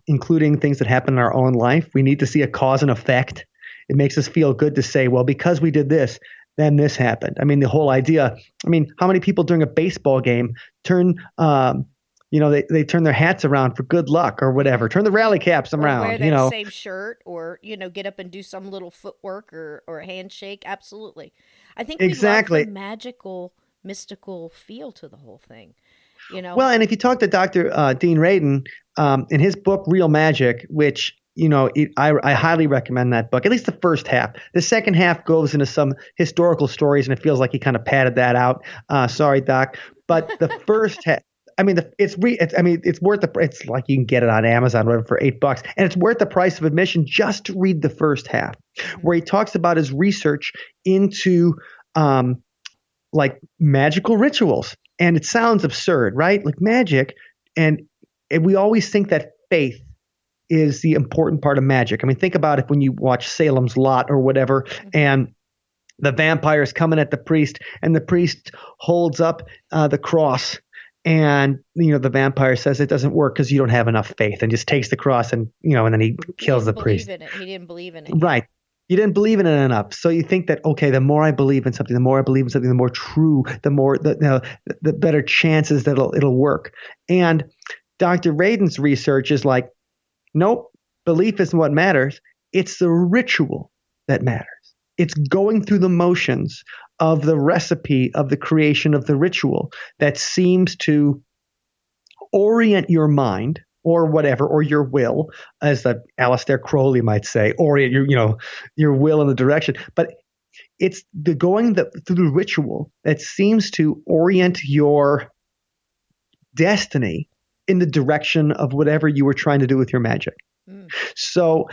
including things that happen in our own life. We need to see a cause and effect. It makes us feel good to say, well, because we did this, then this happened. I mean, the whole idea. I mean, how many people during a baseball game turn, they turn their hats around for good luck or whatever, turn the rally caps Or wear around, that same shirt, or get up and do some little footwork or a handshake. Absolutely. I think we love the Exactly. magical, mystical feel to the whole thing, you know. Well, and if you talk to Dr. Dean Radin, in his book Real Magic, which I highly recommend that book. At least the first half. The second half goes into some historical stories, and it feels like he kind of padded that out. Sorry, Doc, but the first half. I mean, it's worth the. It's like you can get it on Amazon, whatever, for $8, and it's worth the price of admission just to read the first half, where he talks about his research into like magical rituals. And it sounds absurd, right? Like magic, and we always think that faith is the important part of magic. I mean, think about it when you watch Salem's Lot or whatever, and the vampire's coming at the priest, and the priest holds up the cross, and the vampire says it doesn't work because you don't have enough faith, and just takes the cross, and and then he kills the priest. He didn't believe in it. Right. You didn't believe in it enough. So you think that, okay, the more I believe in something, the more I believe in something, the more true, the more the better chances that it'll work. And Dr. Radin's research is like, nope, belief isn't what matters. It's the ritual that matters. It's going through the motions of the recipe of the creation of the ritual that seems to orient your mind or whatever, or your will, as the Aleister Crowley might say, orient your will in the direction. But it's the going through the ritual that seems to orient your destiny in the direction of whatever you were trying to do with your magic. So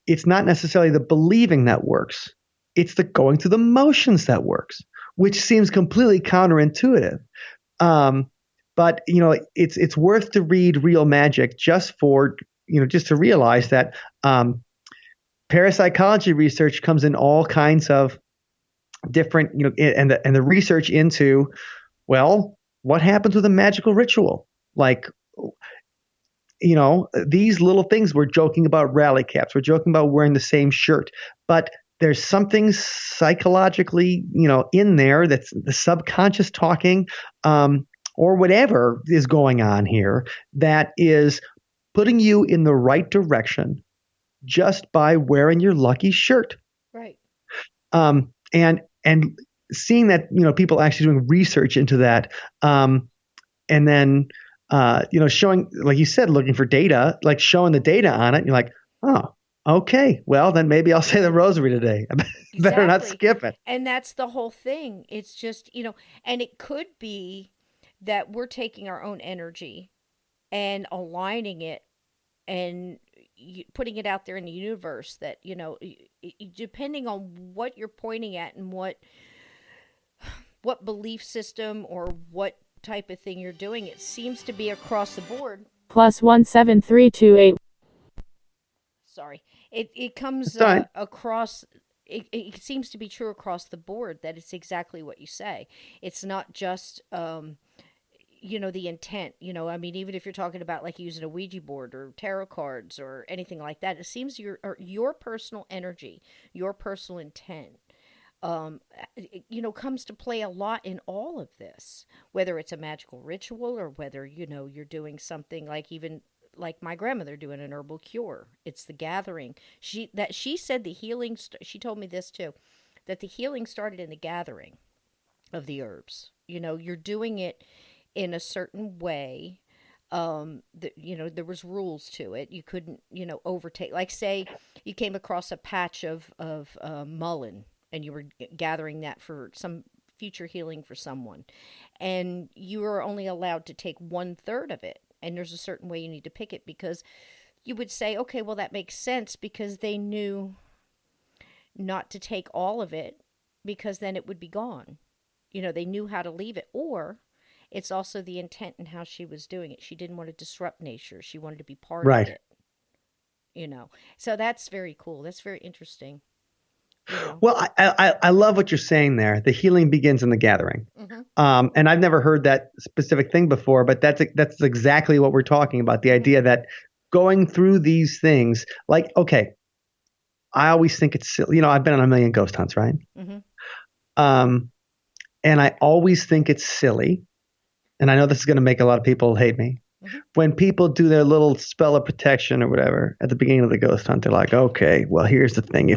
it's not necessarily the believing that works. It's the going through the motions that works, which seems completely counterintuitive. But it's worth to read Real Magic just to realize that parapsychology research comes in all kinds of different, and the research into, well, what happens with a magical ritual? Like, these little things, we're joking about rally caps, we're joking about wearing the same shirt, but there's something psychologically, in there that's the subconscious talking, or whatever is going on here, that is putting you in the right direction just by wearing your lucky shirt. Right. And seeing that, people actually doing research into that, and then showing, like you said, looking for data, like showing the data on it, and you're like, oh, okay, well then maybe I'll say the rosary today. Better not skip it. And that's the whole thing. It's just, and it could be that we're taking our own energy and aligning it and putting it out there in the universe, that depending on what you're pointing at and what belief system or what type of thing you're doing, it seems to be across the board. +17328. Sorry, it comes across. It seems to be true across the board, that it's exactly what you say. It's not just the intent. I mean, even if you're talking about like using a Ouija board or tarot cards or anything like that, it seems your personal energy, your personal intent, comes to play a lot in all of this, whether it's a magical ritual or whether, you're doing something like, even like my grandmother doing an herbal cure. It's the gathering. She said the healing, she told me this too, that the healing started in the gathering of the herbs. You're doing it in a certain way. There was rules to it. You couldn't, overtake, like say you came across a patch of mullein, and you were gathering that for some future healing for someone, and you were only allowed to take 1/3 of it. And there's a certain way you need to pick it, because you would say, okay, well, that makes sense, because they knew not to take all of it, because then it would be gone. They knew how to leave it. Or it's also the intent in how she was doing it. She didn't want to disrupt nature. She wanted to be part of it. So that's very cool. That's very interesting. you know. Well, I love what you're saying there. The healing begins in the gathering. Mm-hmm. And I've never heard that specific thing before, but that's exactly what we're talking about. The Mm-hmm. idea that going through these things, like, okay, I always think it's silly. I've been on a million ghost hunts, right? Mm-hmm. Um, and I always think it's silly. And I know this is going to make a lot of people hate me. Mm-hmm. When people do their little spell of protection or whatever at the beginning of the ghost hunt, they're like, okay, well, here's the thing.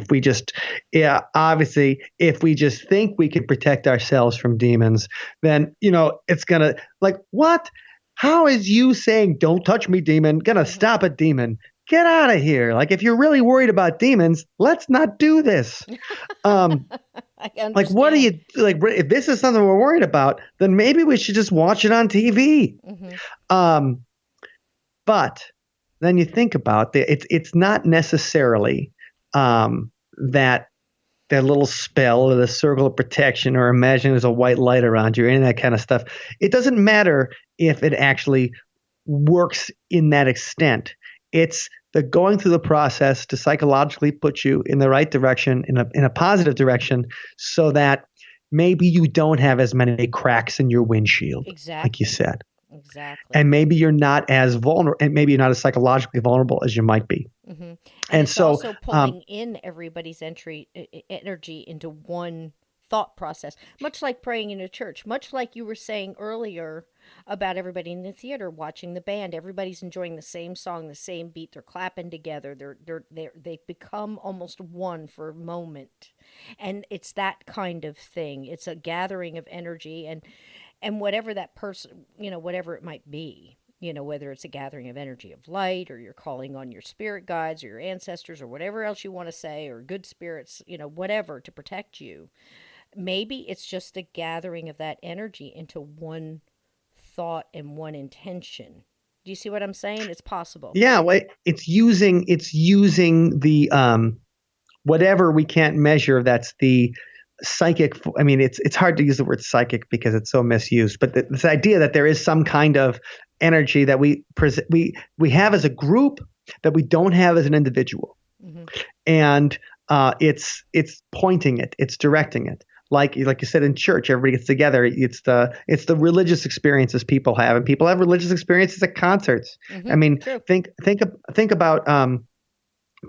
Obviously, if we just think we can protect ourselves from demons, then, it's going to, like, what? How is you saying, don't touch me, demon, going to stop a demon? Get out of here. Like, if you're really worried about demons, let's not do this. Um, I like, what are understand. you, like, if this is something we're worried about, then maybe we should just watch it on TV. Mm-hmm. But then you think about it's not necessarily that little spell or the circle of protection or imagine there's a white light around you or any of that kind of stuff. It doesn't matter if it actually works in that extent. It's the going through the process to psychologically put you in the right direction, in a positive direction, so that maybe you don't have as many cracks in your windshield, like you Exactly. said. Exactly. And maybe you're not as vulnerable, and maybe you're not as psychologically vulnerable as you might be. Mm-hmm. And And it's so, also pulling in everybody's energy into one thought process, much like praying in a church, much like you were saying earlier about everybody in the theater watching the band. Everybody's enjoying the same song, the same beat. They're clapping together. They've become almost one for a moment, and it's that kind of thing. It's a gathering of energy, and whatever that person, whatever it might be, whether it's a gathering of energy of light, or you're calling on your spirit guides or your ancestors or whatever else you want to say, or good spirits, whatever, to protect you. Maybe it's just a gathering of that energy into one thought and one intention. Do you see what I'm saying? It's possible. yeah, well, it's using the whatever we can't measure. That's the psychic. I mean, it's hard to use the word psychic because it's so misused. But this idea that there is some kind of energy that we have as a group that we don't have as an individual, Mm-hmm. and it's pointing it, it's directing it. Like you said, in church, everybody gets together. It's the religious experiences people have, and people have religious experiences at concerts. I Mm-hmm. mean, True. think about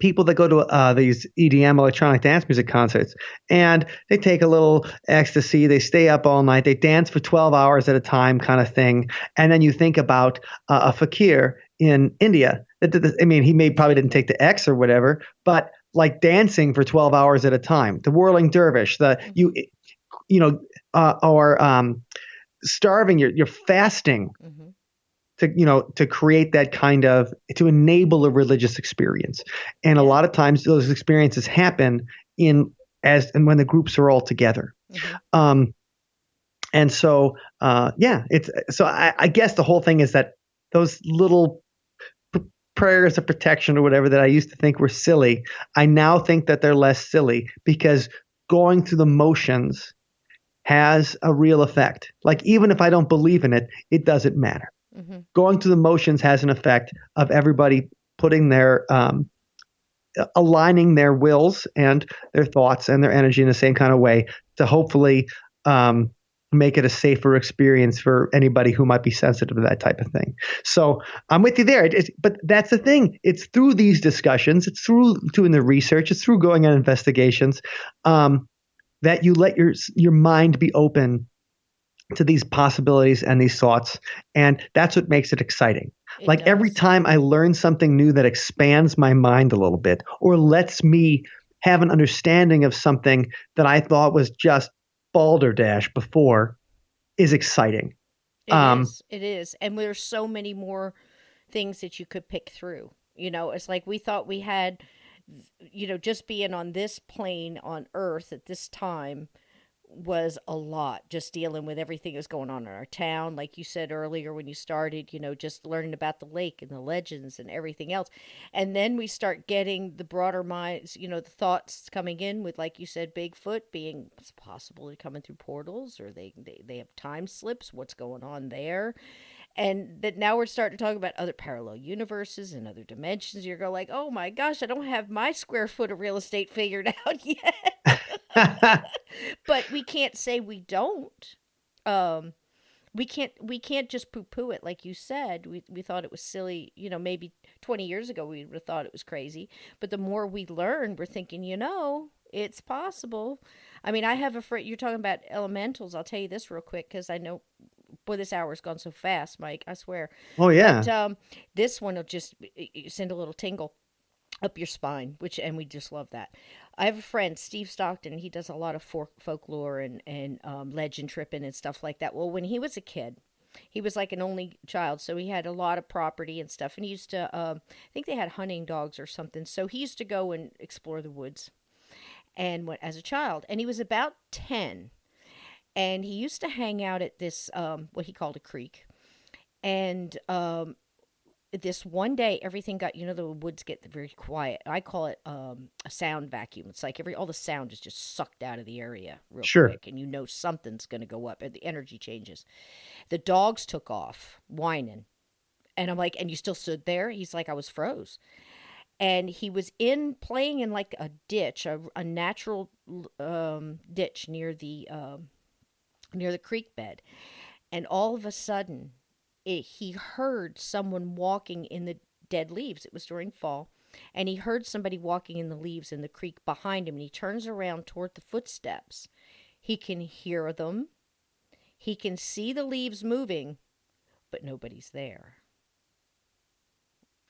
people that go to these EDM, electronic dance music concerts, and they take a little ecstasy, they stay up all night, they dance for 12 hours at a time, kind of thing. And then you think about a fakir in India. I mean, probably didn't take the X or whatever, but like dancing for 12 hours at a time, the whirling dervish, Mm-hmm. or starving, you're fasting Mm-hmm. to create that kind of, to enable a religious experience. And a Yeah. lot of times those experiences happen and when the groups are all together. Mm-hmm. Um, and so, I guess the whole thing is that those little prayers of protection or whatever that I used to think were silly, I now think that they're less silly because going through the motions has a real effect. Like, even if I don't believe in it, it doesn't matter. Mm-hmm. Going through the motions has an effect of everybody putting their aligning their wills and their thoughts and their energy in the same kind of way to hopefully make it a safer experience for anybody who might be sensitive to that type of thing. So I'm with you there. But that's the thing. It's through these discussions, it's through doing the research, it's through going on investigations, that you let your mind be open to these possibilities and these thoughts. And that's what makes it exciting. It Like, every does. time I learn something new that expands my mind a little bit or lets me have an understanding of something that I thought was just balderdash before, is exciting. It Um, is. It is. And there's so many more things that you could pick through. It's like we thought we had, just being on this plane on Earth at this time was a lot, just dealing with everything that's going on in our town. Like you said earlier when you started, just learning about the lake and the legends and everything else. And then we start getting the broader minds, the thoughts coming in with, like you said, Bigfoot being possibly coming through portals, or they have time slips. What's going on there? And that now we're starting to talk about other parallel universes and other dimensions. You're going like, oh my gosh, I don't have my square foot of real estate figured out yet. But we can't say we don't. Um, we can't just poo poo it like you said. We thought it was silly, maybe 20 years ago we would have thought it was crazy. But the more we learn, we're thinking, it's possible. I mean, I have a friend, you're talking about elementals. I'll tell you this real quick because I know, boy, this hour's gone so fast, Mike, I swear. Oh But yeah. this one will just send a little tingle up your spine, and we just love that. I have a friend, Steve Stockton. He does a lot of folklore and legend tripping and stuff like that. Well, when he was a kid, he was like an only child, so he had a lot of property and stuff. And he used to, I think they had hunting dogs or something. So he used to go and explore the woods, and went as a child. And he was about 10, and he used to hang out at this what he called a creek. And this one day everything got, the woods get very quiet. I call it a sound vacuum. It's like all the sound is just sucked out of the area real Sure. quick, and something's going to go up and the energy changes. The dogs took off whining, and I'm like, and you still stood there? He's like, I was froze. And he was playing in like a ditch, a natural ditch near the creek bed. And all of a sudden he heard someone walking in the dead leaves. It was during fall. And he heard somebody walking in the leaves in the creek behind him. And he turns around toward the footsteps. He can hear them. He can see the leaves moving, but nobody's there.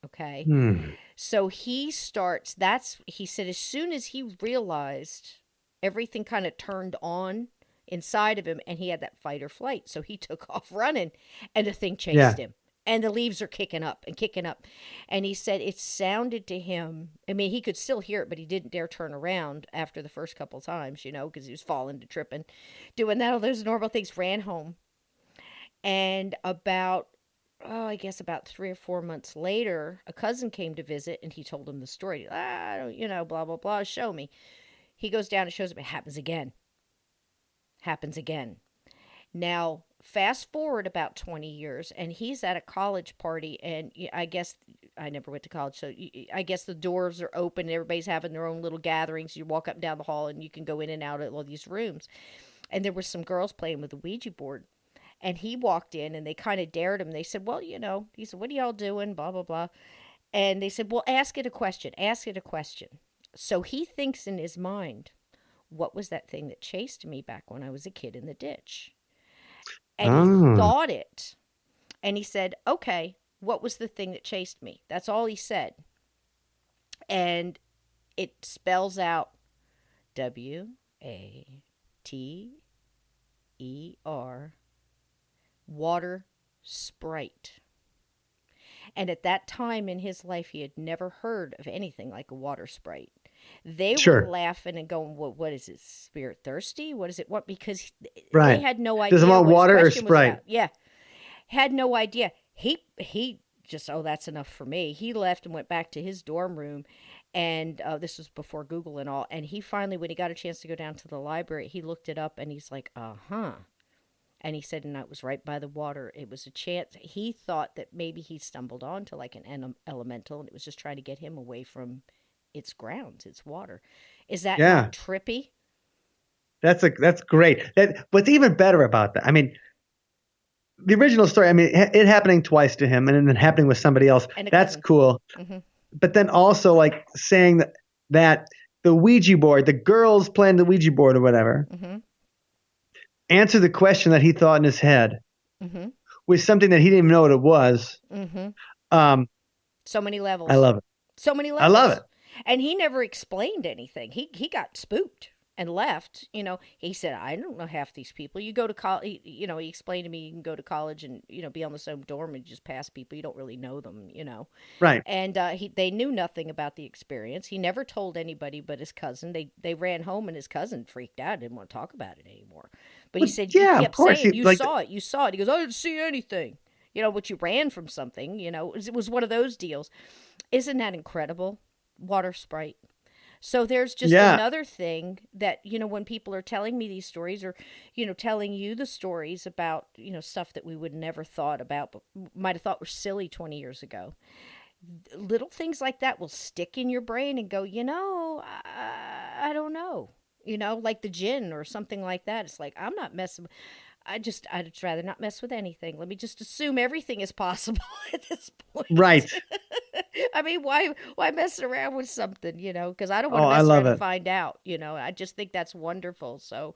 Okay? Hmm. So he said, as soon as he realized everything kind of turned on inside of him, and he had that fight or flight. So he took off running, and the thing chased him. And the leaves are kicking up and kicking up. And he said it sounded to him, I mean, he could still hear it, but he didn't dare turn around after the first couple times, because he was falling to tripping, doing that, all those normal things, ran home. And I guess about 3 or 4 months later, a cousin came to visit, and he told him the story. I don't, blah, blah, blah, show me. He goes down and shows him, it happens again. Now, fast forward about 20 years, and he's at a college party, and I guess I never went to college, so I guess the doors are open, and everybody's having their own little gatherings. You walk up and down the hall, and you can go in and out of all these rooms. And there were some girls playing with a Ouija board, and he walked in, and they kind of dared him. They said, well, he said, what are y'all doing, blah, blah, blah. And they said, well, ask it a question. So he thinks in his mind, what was that thing that chased me back when I was a kid in the ditch? And he thought it. And he said, okay, what was the thing that chased me? That's all he said. And it spells out WATER, water sprite. And at that time in his life, he had never heard of anything like a water sprite. They were laughing and going, well, what is it, spirit thirsty? What is it? What? Because they had no idea. Does it want what water his or question was Sprite? about. Yeah. Had no idea. He just, oh, that's enough for me. He left and went back to his dorm room. And this was before Google and all. And he finally, when he got a chance to go down to the library, he looked it up and he's like, uh-huh. And he said, and it was right by the water. It was a chance. He thought that maybe he stumbled onto like an elemental, and it was just trying to get him away from its grounds, its water. Is that not trippy? That's great. What's even better about that, I mean, the original story, I mean, it happening twice to him and then happening with somebody else. That's cool. Mm-hmm. But then also like saying that the Ouija board, the girls playing the Ouija board or whatever, answer the question that he thought in his head with something that he didn't even know what it was. So many levels. I love it. So many levels. I love it. And he never explained anything. He got spooked and left. He said, I don't know half these people. You go to college, he explained to me, you can go to college and, be on the same dorm and just pass people. You don't really know them, Right. And they knew nothing about the experience. He never told anybody but his cousin. They ran home and his cousin freaked out, didn't want to talk about it anymore. But he said, you kept saying, you saw it. You saw it. He goes, I didn't see anything. But you ran from something, it was one of those deals. Isn't that incredible? Water sprite. So there's just Yeah. another thing that, when people are telling me these stories or, telling you the stories about, stuff that we would never thought about, but might have thought were silly 20 years ago. Little things like that will stick in your brain and go, I don't know. Like the gin or something like that. It's like, I'm not messing. I'd just rather not mess with anything. Let me just assume everything is possible at this point. Right. I mean, why mess around with something, because I don't want Oh, to I mess love around and it. find out, I just think that's wonderful. So,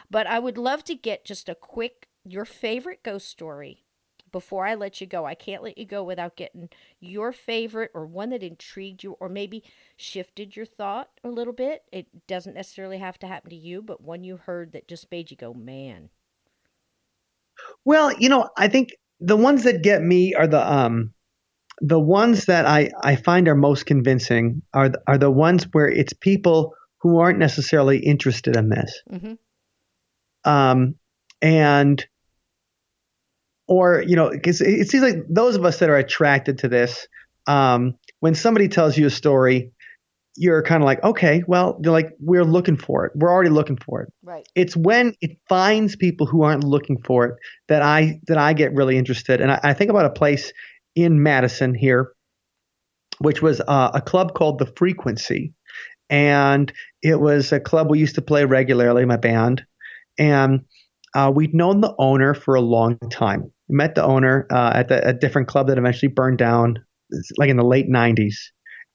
but I would love to get just a quick, your favorite ghost story before I let you go. I can't let you go without getting your favorite or one that intrigued you or maybe shifted your thought a little bit. It doesn't necessarily have to happen to you, but one you heard that just made you go, man. Well, I think the ones that get me are the ones that I find are most convincing are the ones where it's people who aren't necessarily interested in this. Mm-hmm. Um, and or because it seems like those of us that are attracted to this, when somebody tells you a story, you're kind of like, okay, well, they're like, we're looking for it. We're already looking for it. Right. It's when it finds people who aren't looking for it that I get really interested. And I think about a place in Madison here, which was a club called The Frequency. And it was a club we used to play regularly, my band. And we'd known the owner for a long time. We met the owner at a different club that eventually burned down, like in the late 90s.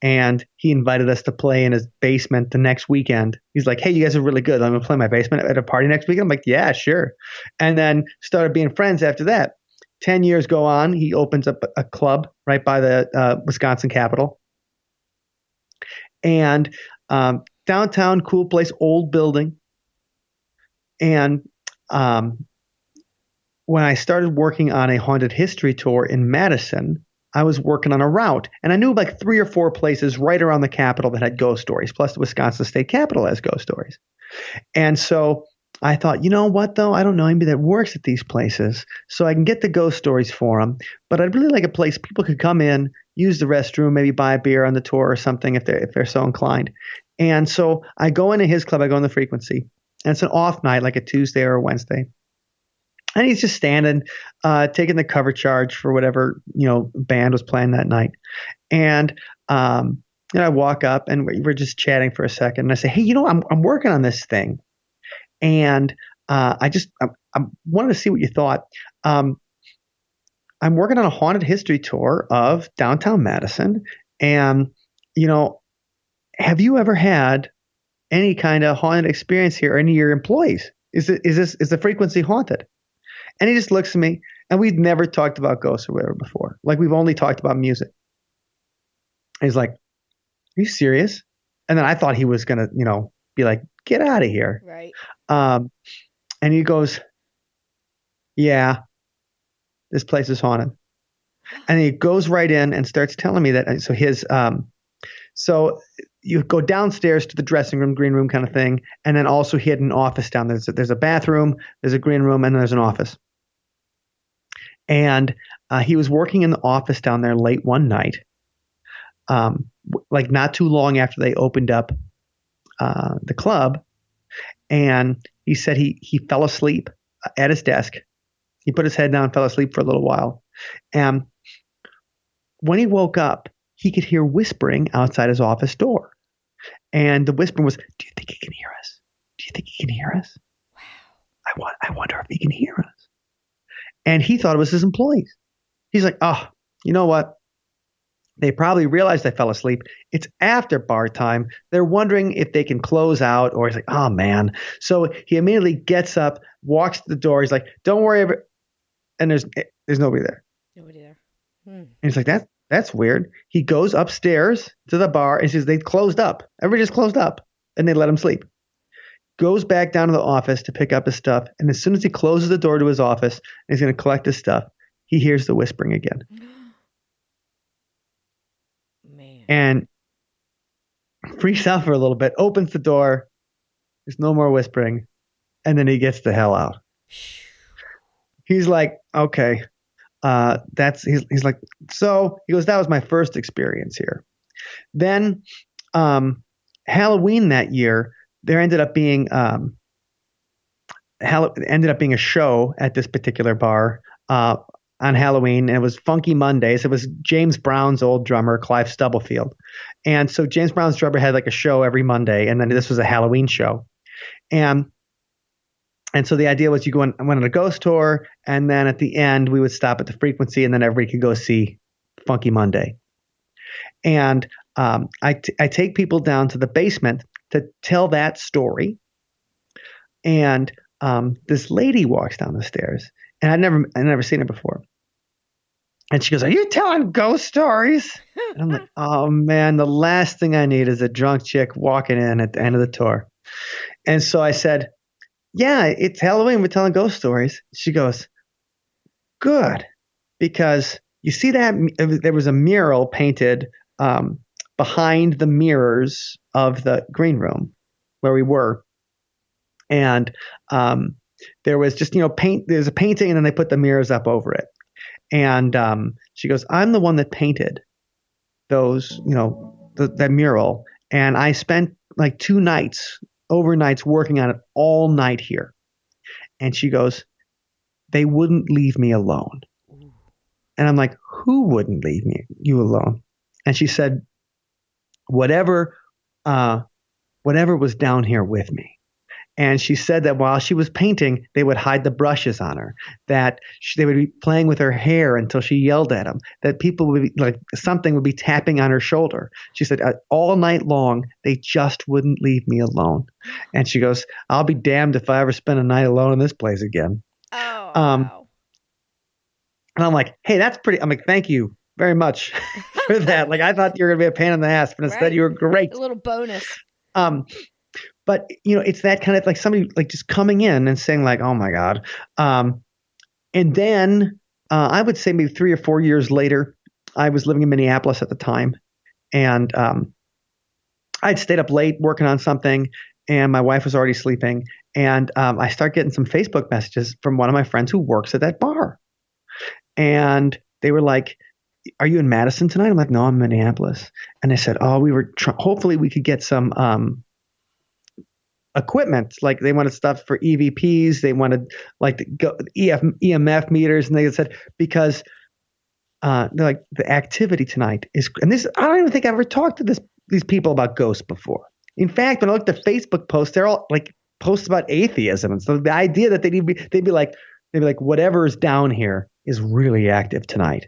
And he invited us to play in his basement the next weekend. He's like, hey, you guys are really good. I'm going to play my basement at a party next weekend. I'm like, yeah, sure. And then started being friends after that. 10 years go on. He opens up a club right by the Wisconsin Capitol. And downtown, cool place, old building. And when I started working on a haunted history tour in Madison, I was working on a route, and I knew like 3 or 4 places right around the Capitol that had ghost stories, plus the Wisconsin State Capitol has ghost stories. And so I thought, you know what, though? I don't know anybody that works at these places, so I can get the ghost stories for them. But I'd really like a place people could come in, use the restroom, maybe buy a beer on the tour or something if they're so inclined. And so I go into his club, I go in The Frequency, and it's an off night, like a Tuesday or a Wednesday. And he's just standing, taking the cover charge for whatever band was playing that night. And I walk up and we're just chatting for a second. And I say, hey, I'm working on this thing, and I wanted to see what you thought. I'm working on a haunted history tour of downtown Madison, and have you ever had any kind of haunted experience here? Or any of your employees? Is the Frequency haunted? And he just looks at me, and we'd never talked about ghosts or whatever before. Like, we've only talked about music. And he's like, are you serious? And then I thought he was going to, be like, get out of here. Right. And he goes, yeah, this place is haunted. And he goes right in and starts telling me that. So you go downstairs to the dressing room, green room kind of thing. And then also he had an office down there. There's a bathroom, there's a green room, and then there's an office. And he was working in the office down there late one night, like not too long after they opened up the club. And he said he fell asleep at his desk. He put his head down, fell asleep for a little while. And when he woke up, he could hear whispering outside his office door. And the whispering was, do you think he can hear us? Do you think he can hear us? Wow. I wonder if he can hear us. And he thought it was his employees. He's like, oh, you know what? They probably realized I fell asleep. It's after bar time. They're wondering if they can close out, or he's like, oh man. So he immediately gets up, walks to the door. He's like, don't worry about it. And there's nobody there. Nobody there. And he's like, that's weird. He goes upstairs to the bar and says, they closed up. Everybody just closed up, and they let him sleep. Goes back down to the office to pick up his stuff. And as soon as he closes the door to his office and he's going to collect his stuff, he hears the whispering again. Man. And freaks out for a little bit, opens the door. There's no more whispering. And then he gets the hell out. He's like, okay. He's like, so he goes, that was my first experience here. Then Halloween that year, there ended up being a show at this particular bar on Halloween, and it was Funky Mondays. It was James Brown's old drummer, Clive Stubblefield. And so James Brown's drummer had like a show every Monday, and then this was a Halloween show. And so the idea was you went on a ghost tour, and then at the end we would stop at the Frequency, and then everybody could go see Funky Monday. And I take people down to the basement to tell that story. And this lady walks down the stairs, and I'd never seen her before. And she goes, "Are you telling ghost stories?" And I'm like, "Oh man, the last thing I need is a drunk chick walking in at the end of the tour." And so I said, "Yeah, it's Halloween. We're telling ghost stories." She goes, "Good, because you see that there was a mural painted behind the mirrors of the green room where we were, and there was just paint. There's a painting, and then they put the mirrors up over it." And she goes, "I'm the one that painted those, that mural, and I spent like 2 overnights working on it all night here." And she goes, "They wouldn't leave me alone." And I'm like, "Who wouldn't leave you alone?" And she said, whatever was down here with me. And she said that while she was painting, they would hide the brushes on her, that they would be playing with her hair until she yelled at them, that people would be like, something would be tapping on her shoulder. She said, all night long, they just wouldn't leave me alone. And she goes, "I'll be damned if I ever spend a night alone in this place again." Oh, wow. And I'm like, "Hey, that's pretty." I'm like, "Thank you very much for that." Like, I thought you were going to be a pain in the ass, but instead you were great. A little bonus. But it's that kind of like somebody like just coming in and saying like, "Oh my God." And then I would say maybe 3 or 4 years later, I was living in Minneapolis at the time, and I'd stayed up late working on something, and my wife was already sleeping, and I start getting some Facebook messages from one of my friends who works at that bar, and they were like, "Are you in Madison tonight?" I'm like, "No, I'm in Minneapolis." And they said, "Oh, we were hopefully we could get some equipment." Like they wanted stuff for EVPs. They wanted like the EMF meters. And they said, because they're like, the activity tonight is, and this, I don't even think I've ever talked to these people about ghosts before. In fact, when I looked at Facebook posts, they're all like posts about atheism. And so the idea that they'd be like, whatever is down here is really active tonight.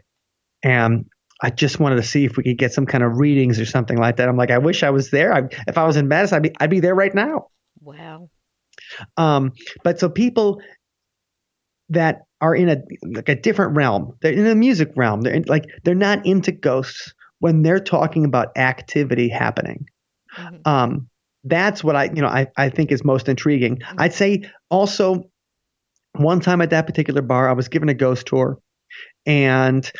And I just wanted to see if we could get some kind of readings or something like that. I'm like, I wish I was there. If I was in Madison, I'd be there right now. Wow. But so people that are in a different realm, they're in a music realm. They're not into ghosts when they're talking about activity happening. Mm-hmm. That's what I think is most intriguing. Mm-hmm. I'd say also one time at that particular bar, I was given a ghost tour, and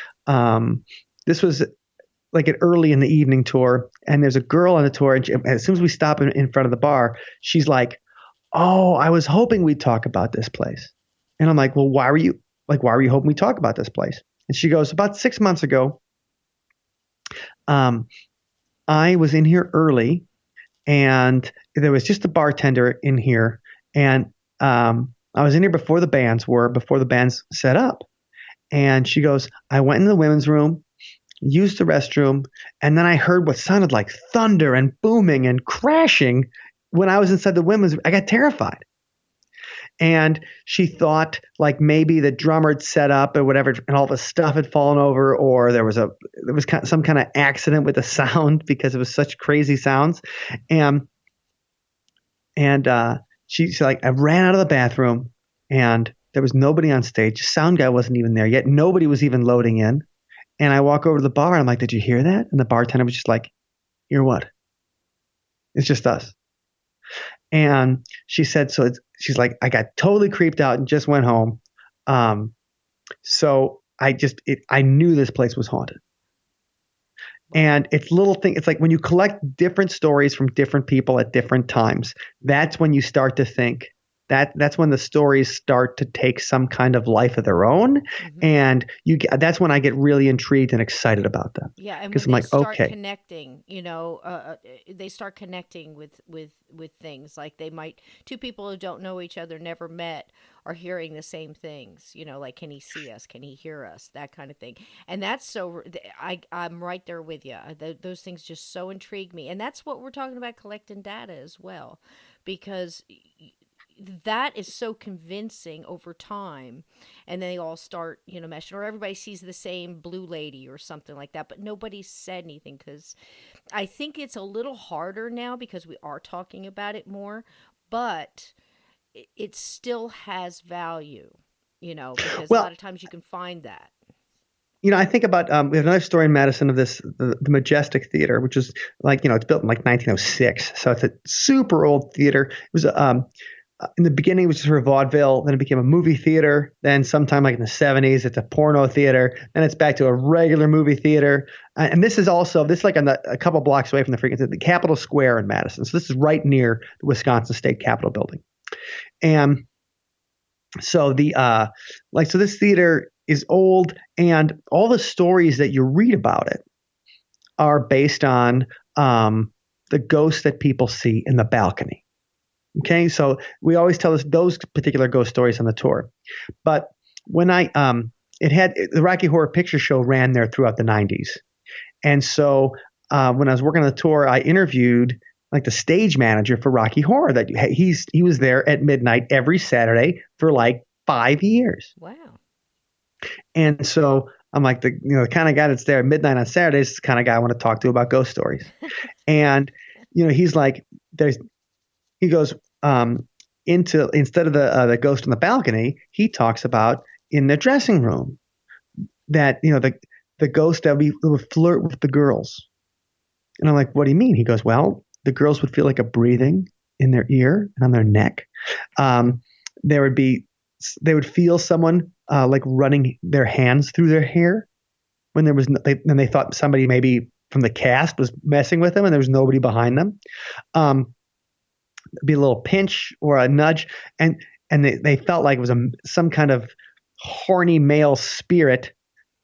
this was like an early in the evening tour, and there's a girl on the tour, and as soon as we stop in front of the bar, she's like, "Oh, I was hoping we'd talk about this place." And I'm like, "Well, why were you hoping we talk about this place?" And she goes, "About 6 months ago, I was in here early, and there was just a bartender in here, and I was in here before the bands set up." And she goes, "I went in the women's room, used the restroom, and then I heard what sounded like thunder and booming and crashing when I was inside the women's room. I got terrified." And she thought like maybe the drummer had set up or whatever, and all the stuff had fallen over, or there was some kind of accident with the sound because it was such crazy sounds. And she's like, "I ran out of the bathroom, and there was nobody on stage. The sound guy wasn't even there yet. Nobody was even loading in. And I walk over to the bar, and I'm like, 'Did you hear that?' And the bartender was just like, 'Hear what?' 'It's just us.' And she said, she's like, 'I got totally creeped out and just went home. So I knew this place was haunted.'" And it's little thing. It's like when you collect different stories from different people at different times, that's when you start to think that's when the stories start to take some kind of life of their own, and that's when I get really intrigued and excited about them. Yeah, and Because when I'm they like, start okay, connecting, they start connecting with things like they might two people who don't know each other, never met, are hearing the same things. Like can he see us? Can he hear us? That kind of thing. And that's I'm right there with you. Those things just so intrigue me, and that's what we're talking about collecting data as well, because that is so convincing over time, and then they all start meshing, or everybody sees the same blue lady or something like that, but nobody said anything, because I think it's a little harder now because we are talking about it more, but it still has value, because a lot well, of times you can find that. I think about we have another story in Madison of the Majestic Theater, which is like it's built in like 1906, so it's a super old theater. It was in the beginning, it was just for vaudeville. Then it became a movie theater. Then sometime like in the 70s, it's a porno theater. Then it's back to a regular movie theater. And this is like a couple blocks away from the Capitol Square in Madison. So this is right near the Wisconsin State Capitol building. And so so this theater is old, and all the stories that you read about it are based on the ghosts that people see in the balcony. Okay, so we always tell us those particular ghost stories on the tour. But when the Rocky Horror Picture Show ran there throughout the 90s. And so when I was working on the tour, I interviewed like the stage manager for Rocky Horror. That he was there at midnight every Saturday for like 5 years. Wow. And so I'm like, the kind of guy that's there at midnight on Saturdays is the kind of guy I want to talk to about ghost stories. And he's like, he goes instead of the ghost on the balcony, he talks about in the dressing room that the ghost that would flirt with the girls. And I'm like, what do you mean? He goes, well, the girls would feel like a breathing in their ear and on their neck. They would feel someone like running their hands through their hair when they thought somebody maybe from the cast was messing with them, and there was nobody behind them. Be a little pinch or a nudge, and they felt like it was some kind of horny male spirit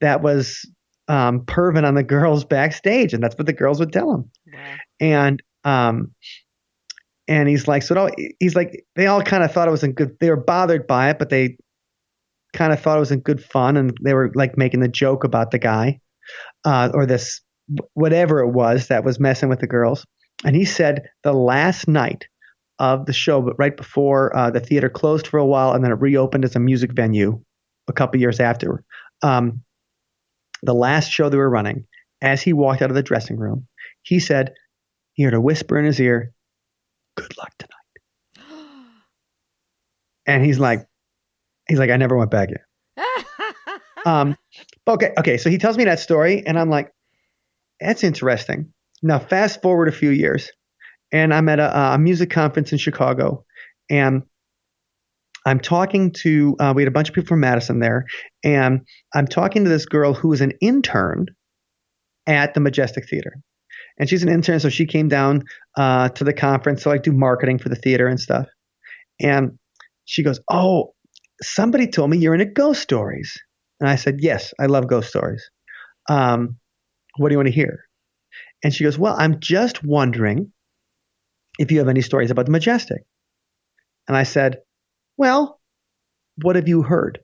that was perving on the girls backstage, and that's what the girls would tell him. Wow. And he's like, they all kind of thought it was they were bothered by it, but they kind of thought it was in good fun, and they were like making the joke about the guy or this whatever it was that was messing with the girls. And he said the last night of the show, but right before the theater closed for a while, and then it reopened as a music venue a couple years after. The last show they were running, as he walked out of the dressing room, he said he heard a whisper in his ear, "Good luck tonight." And he's like, I never went back here. Okay. So he tells me that story, and I'm like, that's interesting. Now, fast forward a few years. And I'm at a music conference in Chicago, and I'm talking to, we had a bunch of people from Madison there, and I'm talking to this girl who was an intern at the Majestic Theater. And she's an intern, so she came down to the conference to like do marketing for the theater and stuff. And she goes, "Oh, somebody told me you're into ghost stories." And I said, "Yes, I love ghost stories. What do you want to hear?" And she goes, "Well, I'm just wondering if you have any stories about the Majestic." And I said, "Well, what have you heard?"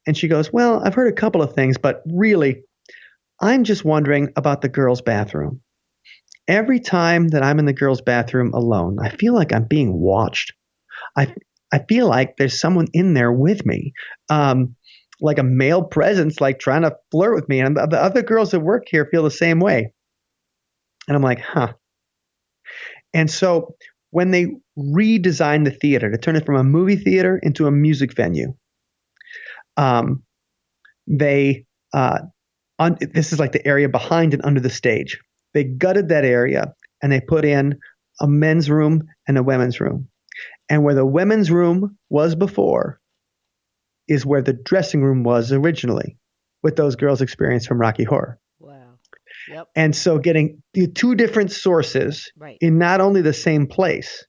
And she goes, "Well, I've heard a couple of things, but really, I'm just wondering about the girls' bathroom. Every time that I'm in the girls' bathroom alone, I feel like I'm being watched. I feel like there's someone in there with me, like a male presence, like trying to flirt with me. And the other girls that work here feel the same way." And I'm like, huh. And so when they redesigned the theater to turn it from a movie theater into a music venue, this is like the area behind and under the stage. They gutted that area, and they put in a men's room and a women's room. And where the women's room was before is where the dressing room was originally, with those girls' experience from Rocky Horror. Wow. Yep. And so getting two different sources right in not only the same place,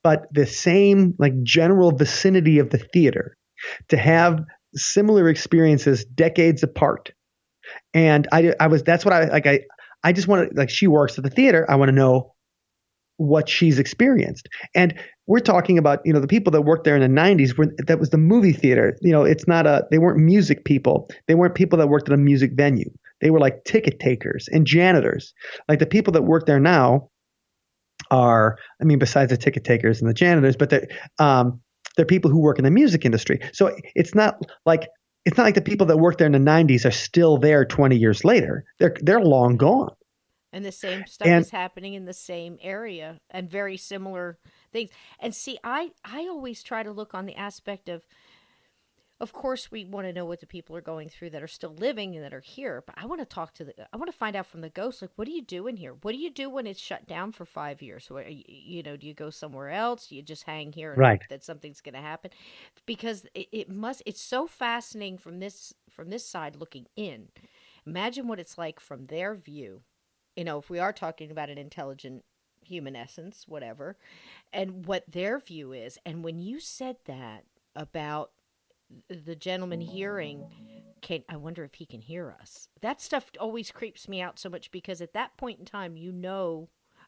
but the same like general vicinity of the theater, to have similar experiences decades apart. And I was, that's what I like. I just want to, like, she works at the theater. I want to know what she's experienced. And we're talking about, the people that worked there in the 90s, that was the movie theater. It's not they weren't music people. They weren't people that worked at a music venue. They were like ticket takers and janitors. Like the people that work there now are, I mean, besides the ticket takers and the janitors, but they're people who work in the music industry. So it's not like the people that worked there in the 90s are still there 20 years later. They're long gone. And the same stuff is happening in the same area and very similar things. And see, I always try to look on the aspect of course, we want to know what the people are going through that are still living and that are here. But I want to find out from the ghosts, like, what do you do in here? What do you do when it's shut down for 5 years? So, do you go somewhere else? Do you just hang here and hope that something's going to happen? Because it's so fascinating from this side looking in. Imagine what it's like from their view. If we are talking about an intelligent human essence, whatever, and what their view is. And when you said that about the gentleman hearing, I wonder if he can hear us. That stuff always creeps me out so much, because at that point in time,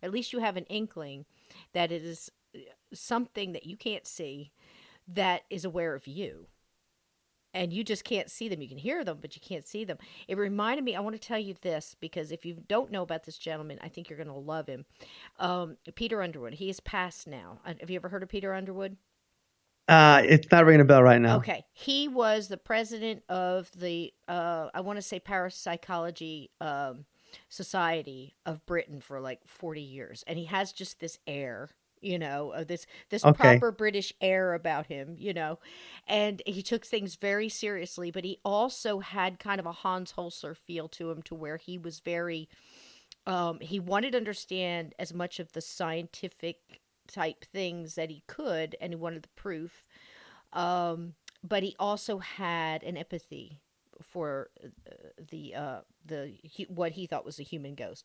at least you have an inkling that it is something that you can't see that is aware of you. And you just can't see them. You can hear them, but you can't see them. It reminded me, I want to tell you this, because if you don't know about this gentleman, I think you're going to love him. Peter Underwood. He is passed now. Have you ever heard of Peter Underwood? It's not ringing a bell right now. Okay. He was the president of the, I want to say, Parapsychology Society of Britain for like 40 years. And he has just this air, this proper British air about him, and he took things very seriously, but he also had kind of a Hans Holzer feel to him, to where he was very, he wanted to understand as much of the scientific type things that he could, and he wanted the proof, but he also had an empathy for the what he thought was a human ghost.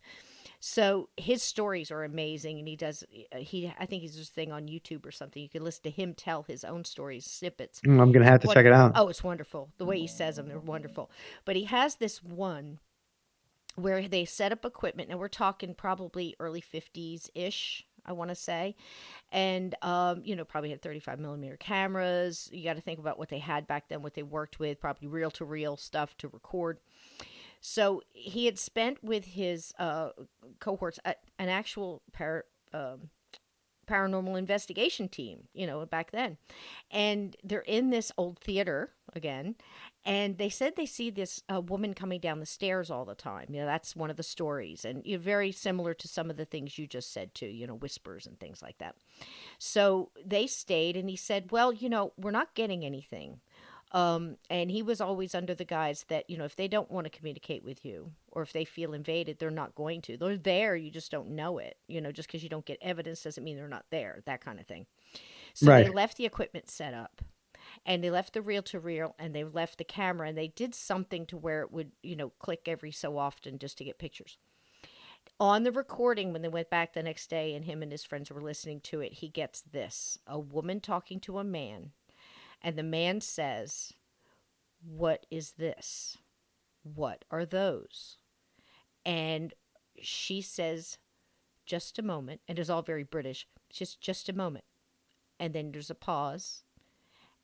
So his stories are amazing, and I think he's this thing on YouTube or something. You can listen to him tell his own stories, snippets. I'm gonna have to check it out. Oh, it's wonderful. The way he says them, they're wonderful. But he has this one where they set up equipment, and we're talking probably early 50s-ish, I want to say. And, probably had 35 millimeter cameras. You got to think about what they had back then, what they worked with, probably reel-to-reel stuff to record. So he had spent with his cohorts an actual paranormal investigation team, back then. And they're in this old theater again, and they said they see this woman coming down the stairs all the time. That's one of the stories, and very similar to some of the things you just said too, whispers and things like that. So they stayed, and he said, well, we're not getting anything. And he was always under the guise that, if they don't want to communicate with you, or if they feel invaded, they're not going to. They're there, you just don't know it. Just because you don't get evidence doesn't mean they're not there, that kind of thing. So They left the equipment set up, and they left the reel-to-reel, and they left the camera, and they did something to where it would, click every so often just to get pictures. On the recording, when they went back the next day and him and his friends were listening to it, he gets this: a woman talking to a man. And the man says, "What is this? What are those?" And she says, "Just a moment." And it's all very British. Just a moment. And then there's a pause.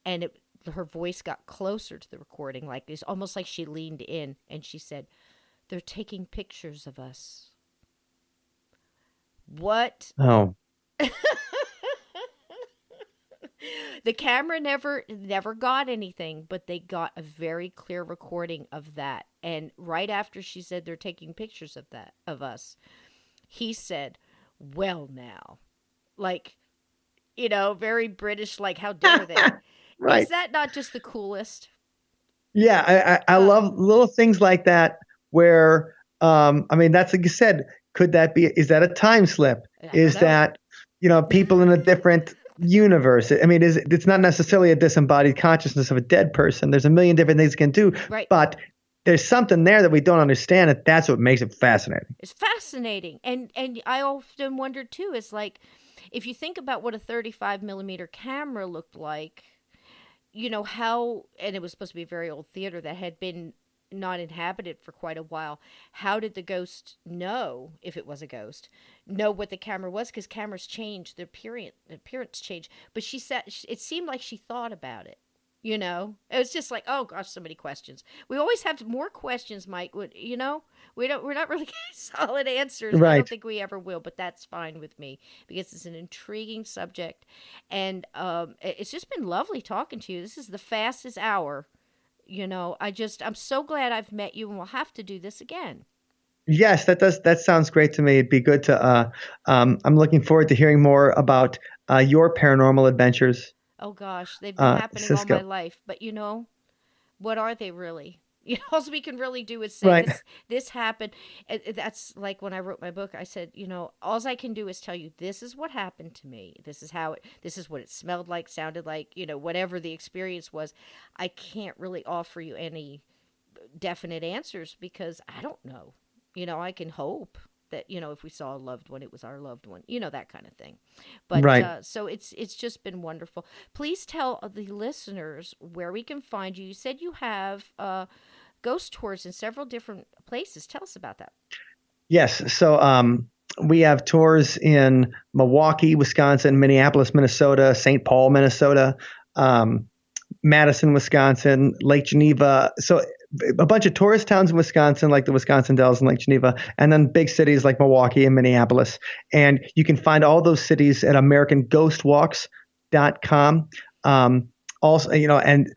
And her voice got closer to the recording. It's almost like she leaned in. And she said, "They're taking pictures of us." What? Oh. The camera never got anything, but they got a very clear recording of that. And right after she said they're taking pictures of us, he said, "Well, now," very British, how dare they? Right. Is that not just the coolest? Yeah, I love little things like that where, that's like you said, is that a time slip? Is that, people in a different universe? It's not necessarily a disembodied consciousness of a dead person. There's a million different things it can do, right. But there's something there that we don't understand, and that's what makes it fascinating. It's fascinating. And I often wonder too, is if you think about what a 35 millimeter camera looked like, how, and it was supposed to be a very old theater that had been not inhabited for quite a while. How did the ghost know, if it was a ghost, know what the camera was? Because cameras change, the appearance changed. But she said it seemed like she thought about it. It was just like, oh gosh, so many questions. We always have more questions, Mike. We're not really getting solid answers. And I don't Right. think we ever will, but that's fine with me because it's an intriguing subject, and it's just been lovely talking to you. This is the fastest hour. I'm so glad I've met you, and we'll have to do this again. Yes, that sounds great to me. It'd be good to I'm looking forward to hearing more about your paranormal adventures, Oh gosh, they've been happening all my Cisco. life, but what are they really? All we can really do is say Right. this happened. And that's like when I wrote my book. I said, all I can do is tell you this is what happened to me. This is what it smelled like, sounded like, whatever the experience was. I can't really offer you any definite answers because I don't know. I can hope that if we saw a loved one, it was our loved one. That kind of thing. But Right. so it's just been wonderful. Please tell the listeners where we can find you. You said you have ghost tours in several different places. Tell us about that. Yes. So we have tours in Milwaukee, Wisconsin, Minneapolis, Minnesota, St. Paul, Minnesota, um, Madison, Wisconsin, Lake Geneva. So a bunch of tourist towns in Wisconsin, like the Wisconsin Dells and Lake Geneva, and then big cities like Milwaukee and Minneapolis. And you can find all those cities at AmericanGhostWalks.com. Also, and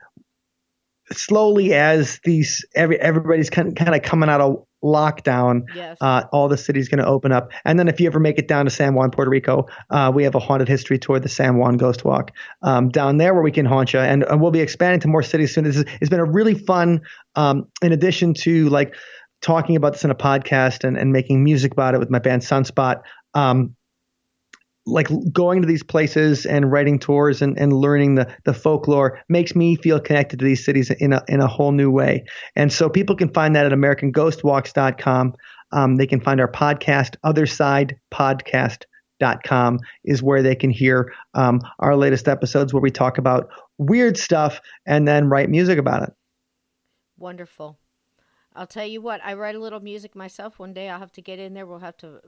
slowly as everybody's kind of coming out of lockdown, Yes. all the city's going to open up. And then if you ever make it down to San Juan, Puerto Rico, we have a haunted history tour, the San Juan Ghost Walk, down there where we can haunt you. And we'll be expanding to more cities soon. It's been a really fun, in addition to like talking about this in a podcast and making music about it with my band Sunspot. Like going to these places and writing tours and learning the folklore makes me feel connected to these cities in a whole new way. And so people can find that at AmericanGhostWalks.com. They can find our podcast, OthersidePodcast.com is where they can hear our latest episodes where we talk about weird stuff and then write music about it. Wonderful. I'll tell you what, I write a little music myself. One day I'll have to get in there. We'll have to,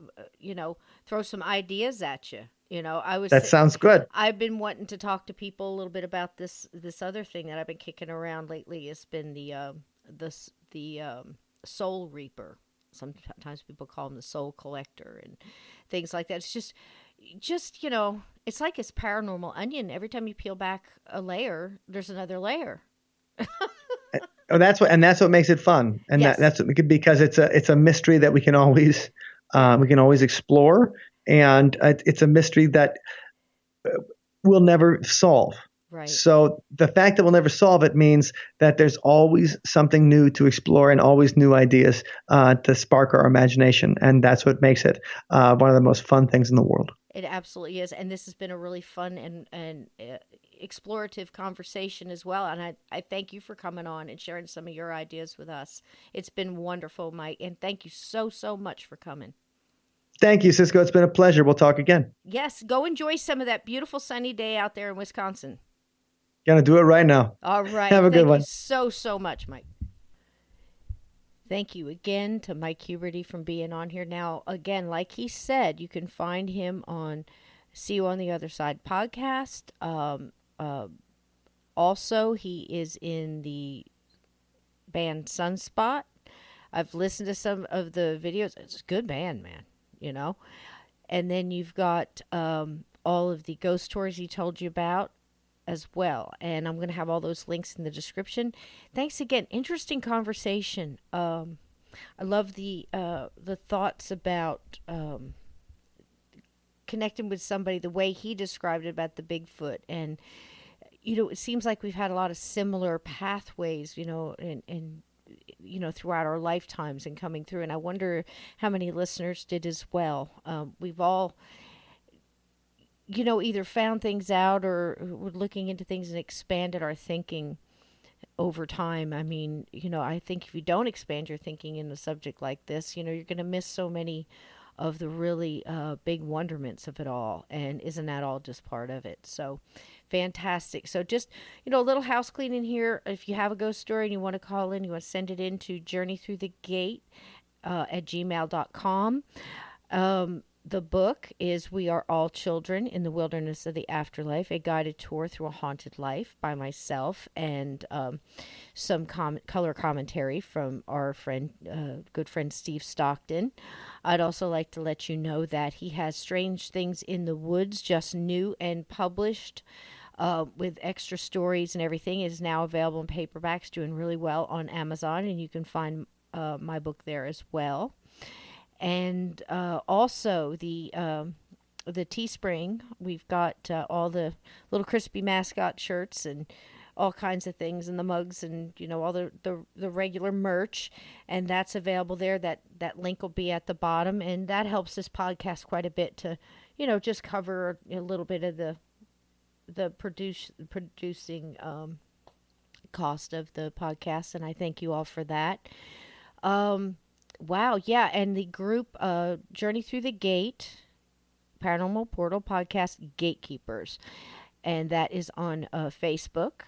throw some ideas at you. That sounds good. I've been wanting to talk to people a little bit about this other thing that I've been kicking around lately. It's been the soul reaper. Sometimes people call him the soul collector and things like that. It's just it's like it's paranormal onion. Every time you peel back a layer, there's another layer. Oh, that's what makes it fun, and Yes. that's because it's a mystery that we can always explore, and it's a mystery that we'll never solve. Right. So the fact that we'll never solve it means that there's always something new to explore and always new ideas to spark our imagination, and that's what makes it one of the most fun things in the world. It absolutely is, and this has been a really fun and explorative conversation as well. And I thank you for coming on and sharing some of your ideas with us. It's been wonderful, Mike, and thank you so much for coming. Thank you, Cisco. It's been a pleasure. We'll talk again. Yes, go enjoy some of that beautiful sunny day out there in Wisconsin. Gonna do it right now. All right. Have a good one. Thank you so much, Mike. Thank you again to Mike Huberty from being on here. Now, again, like he said, you can find him on See You on the Other Side podcast. Also, he is in the band Sunspot. I've listened to some of the videos. It's a good band, man, And then you've got all of the ghost tours he told you about as well. And I'm going to have all those links in the description. Thanks again. Interesting conversation. I love the thoughts about connecting with somebody the way he described it about the Bigfoot. And, it seems like we've had a lot of similar pathways, and throughout our lifetimes and coming through. And I wonder how many listeners did as well. We've all either found things out or were looking into things and expanded our thinking over time. I mean, I think if you don't expand your thinking in a subject like this, you're going to miss so many of the really big wonderments of it all. And isn't that all just part of it? So fantastic. So just, a little house cleaning here. If you have a ghost story and you want to call in, you want to send it in to journeythroughthegate at gmail.com. The book is We Are All Children in the Wilderness of the Afterlife, a guided tour through a haunted life by myself and some color commentary from our good friend Steve Stockton. I'd also like to let you know that he has Strange Things in the Woods, just new and published. With extra stories and everything. It is now available in paperbacks, doing really well on Amazon, and you can find my book there as well. And also the Teespring, we've got all the little crispy mascot shirts and all kinds of things, and the mugs, and all the regular merch, and that's available there. That link will be at the bottom, and that helps this podcast quite a bit to just cover a little bit of the producing cost of the podcast, and I thank you all for that. Wow, yeah, and the group Journey Through the Gate Paranormal Portal Podcast Gatekeepers, and that is on Facebook.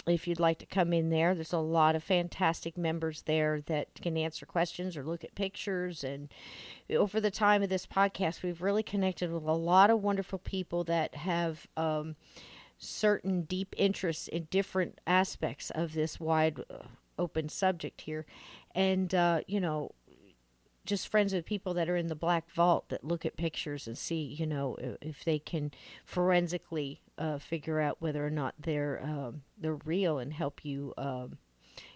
If you'd like to come in there, there's a lot of fantastic members there that can answer questions or look at pictures. And over the time of this podcast, we've really connected with a lot of wonderful people that have certain deep interests in different aspects of this wide open subject here. And, just friends with people that are in the black vault that look at pictures and see, if they can forensically figure out whether or not they're real, and help you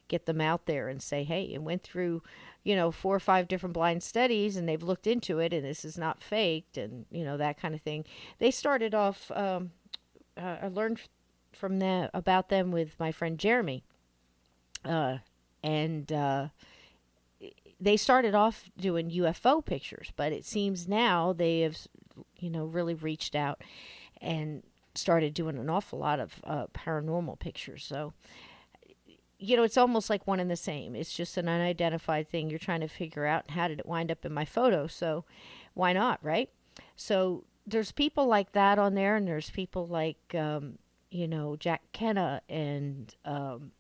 get them out there and say, hey, it went through, 4 or 5 different blind studies, and they've looked into it, and this is not faked, and that kind of thing. They started off. I learned from them about them with my friend Jeremy, and they started off doing UFO pictures, but it seems now they have, really reached out and started doing an awful lot of paranormal pictures. So, it's almost like one and the same. It's just an unidentified thing you're trying to figure out. How did it wind up in my photo? So why not, right? So there's people like that on there, and there's people like, Jack Kenna, and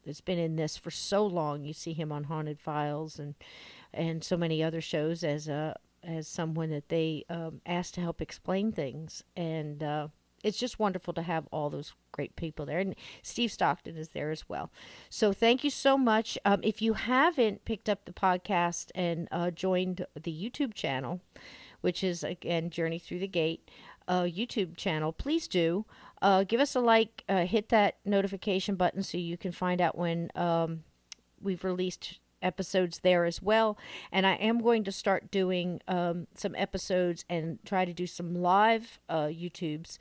it's been in this for so long. You see him on Haunted Files and so many other shows as someone that they asked to help explain things. And it's just wonderful to have all those great people there. And Steve Stockton is there as well. So thank you so much. If you haven't picked up the podcast and joined the YouTube channel, which is, again, Journey Through the Gate YouTube channel, please do. Give us a like, hit that notification button so you can find out when we've released episodes there as well. And I am going to start doing some episodes and try to do some live YouTubes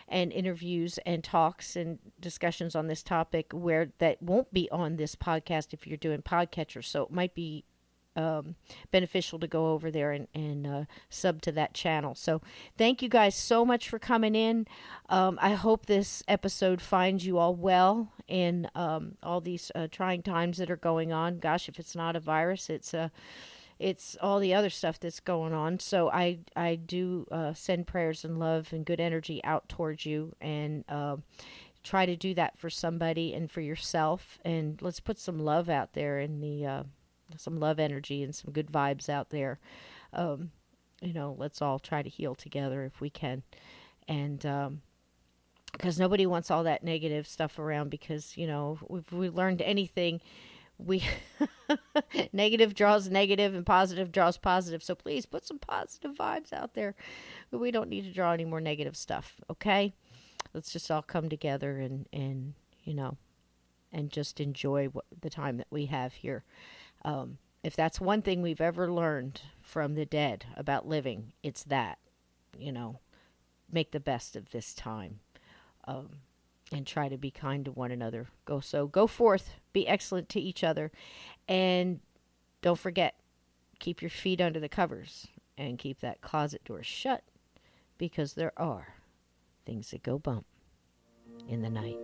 and interviews and talks and discussions on this topic where that won't be on this podcast if you're doing podcatchers. So it might be beneficial to go over there and sub to that channel. So thank you guys so much for coming in. I hope this episode finds you all well in all these trying times that are going on. Gosh, if it's not a virus, it's all the other stuff that's going on. So I do send prayers and love and good energy out towards you, and try to do that for somebody and for yourself. And let's put some love out there in the some love energy and some good vibes out there. Let's all try to heal together if we can. And because nobody wants all that negative stuff around, because, if we learned anything, we negative draws negative and positive draws positive. So please put some positive vibes out there. We don't need to draw any more negative stuff. Okay. Let's just all come together and just enjoy the time that we have here. If that's one thing we've ever learned from the dead about living, it's that, make the best of this time, and try to be kind to one another. Go forth, be excellent to each other, and don't forget, keep your feet under the covers and keep that closet door shut, because there are things that go bump in the night.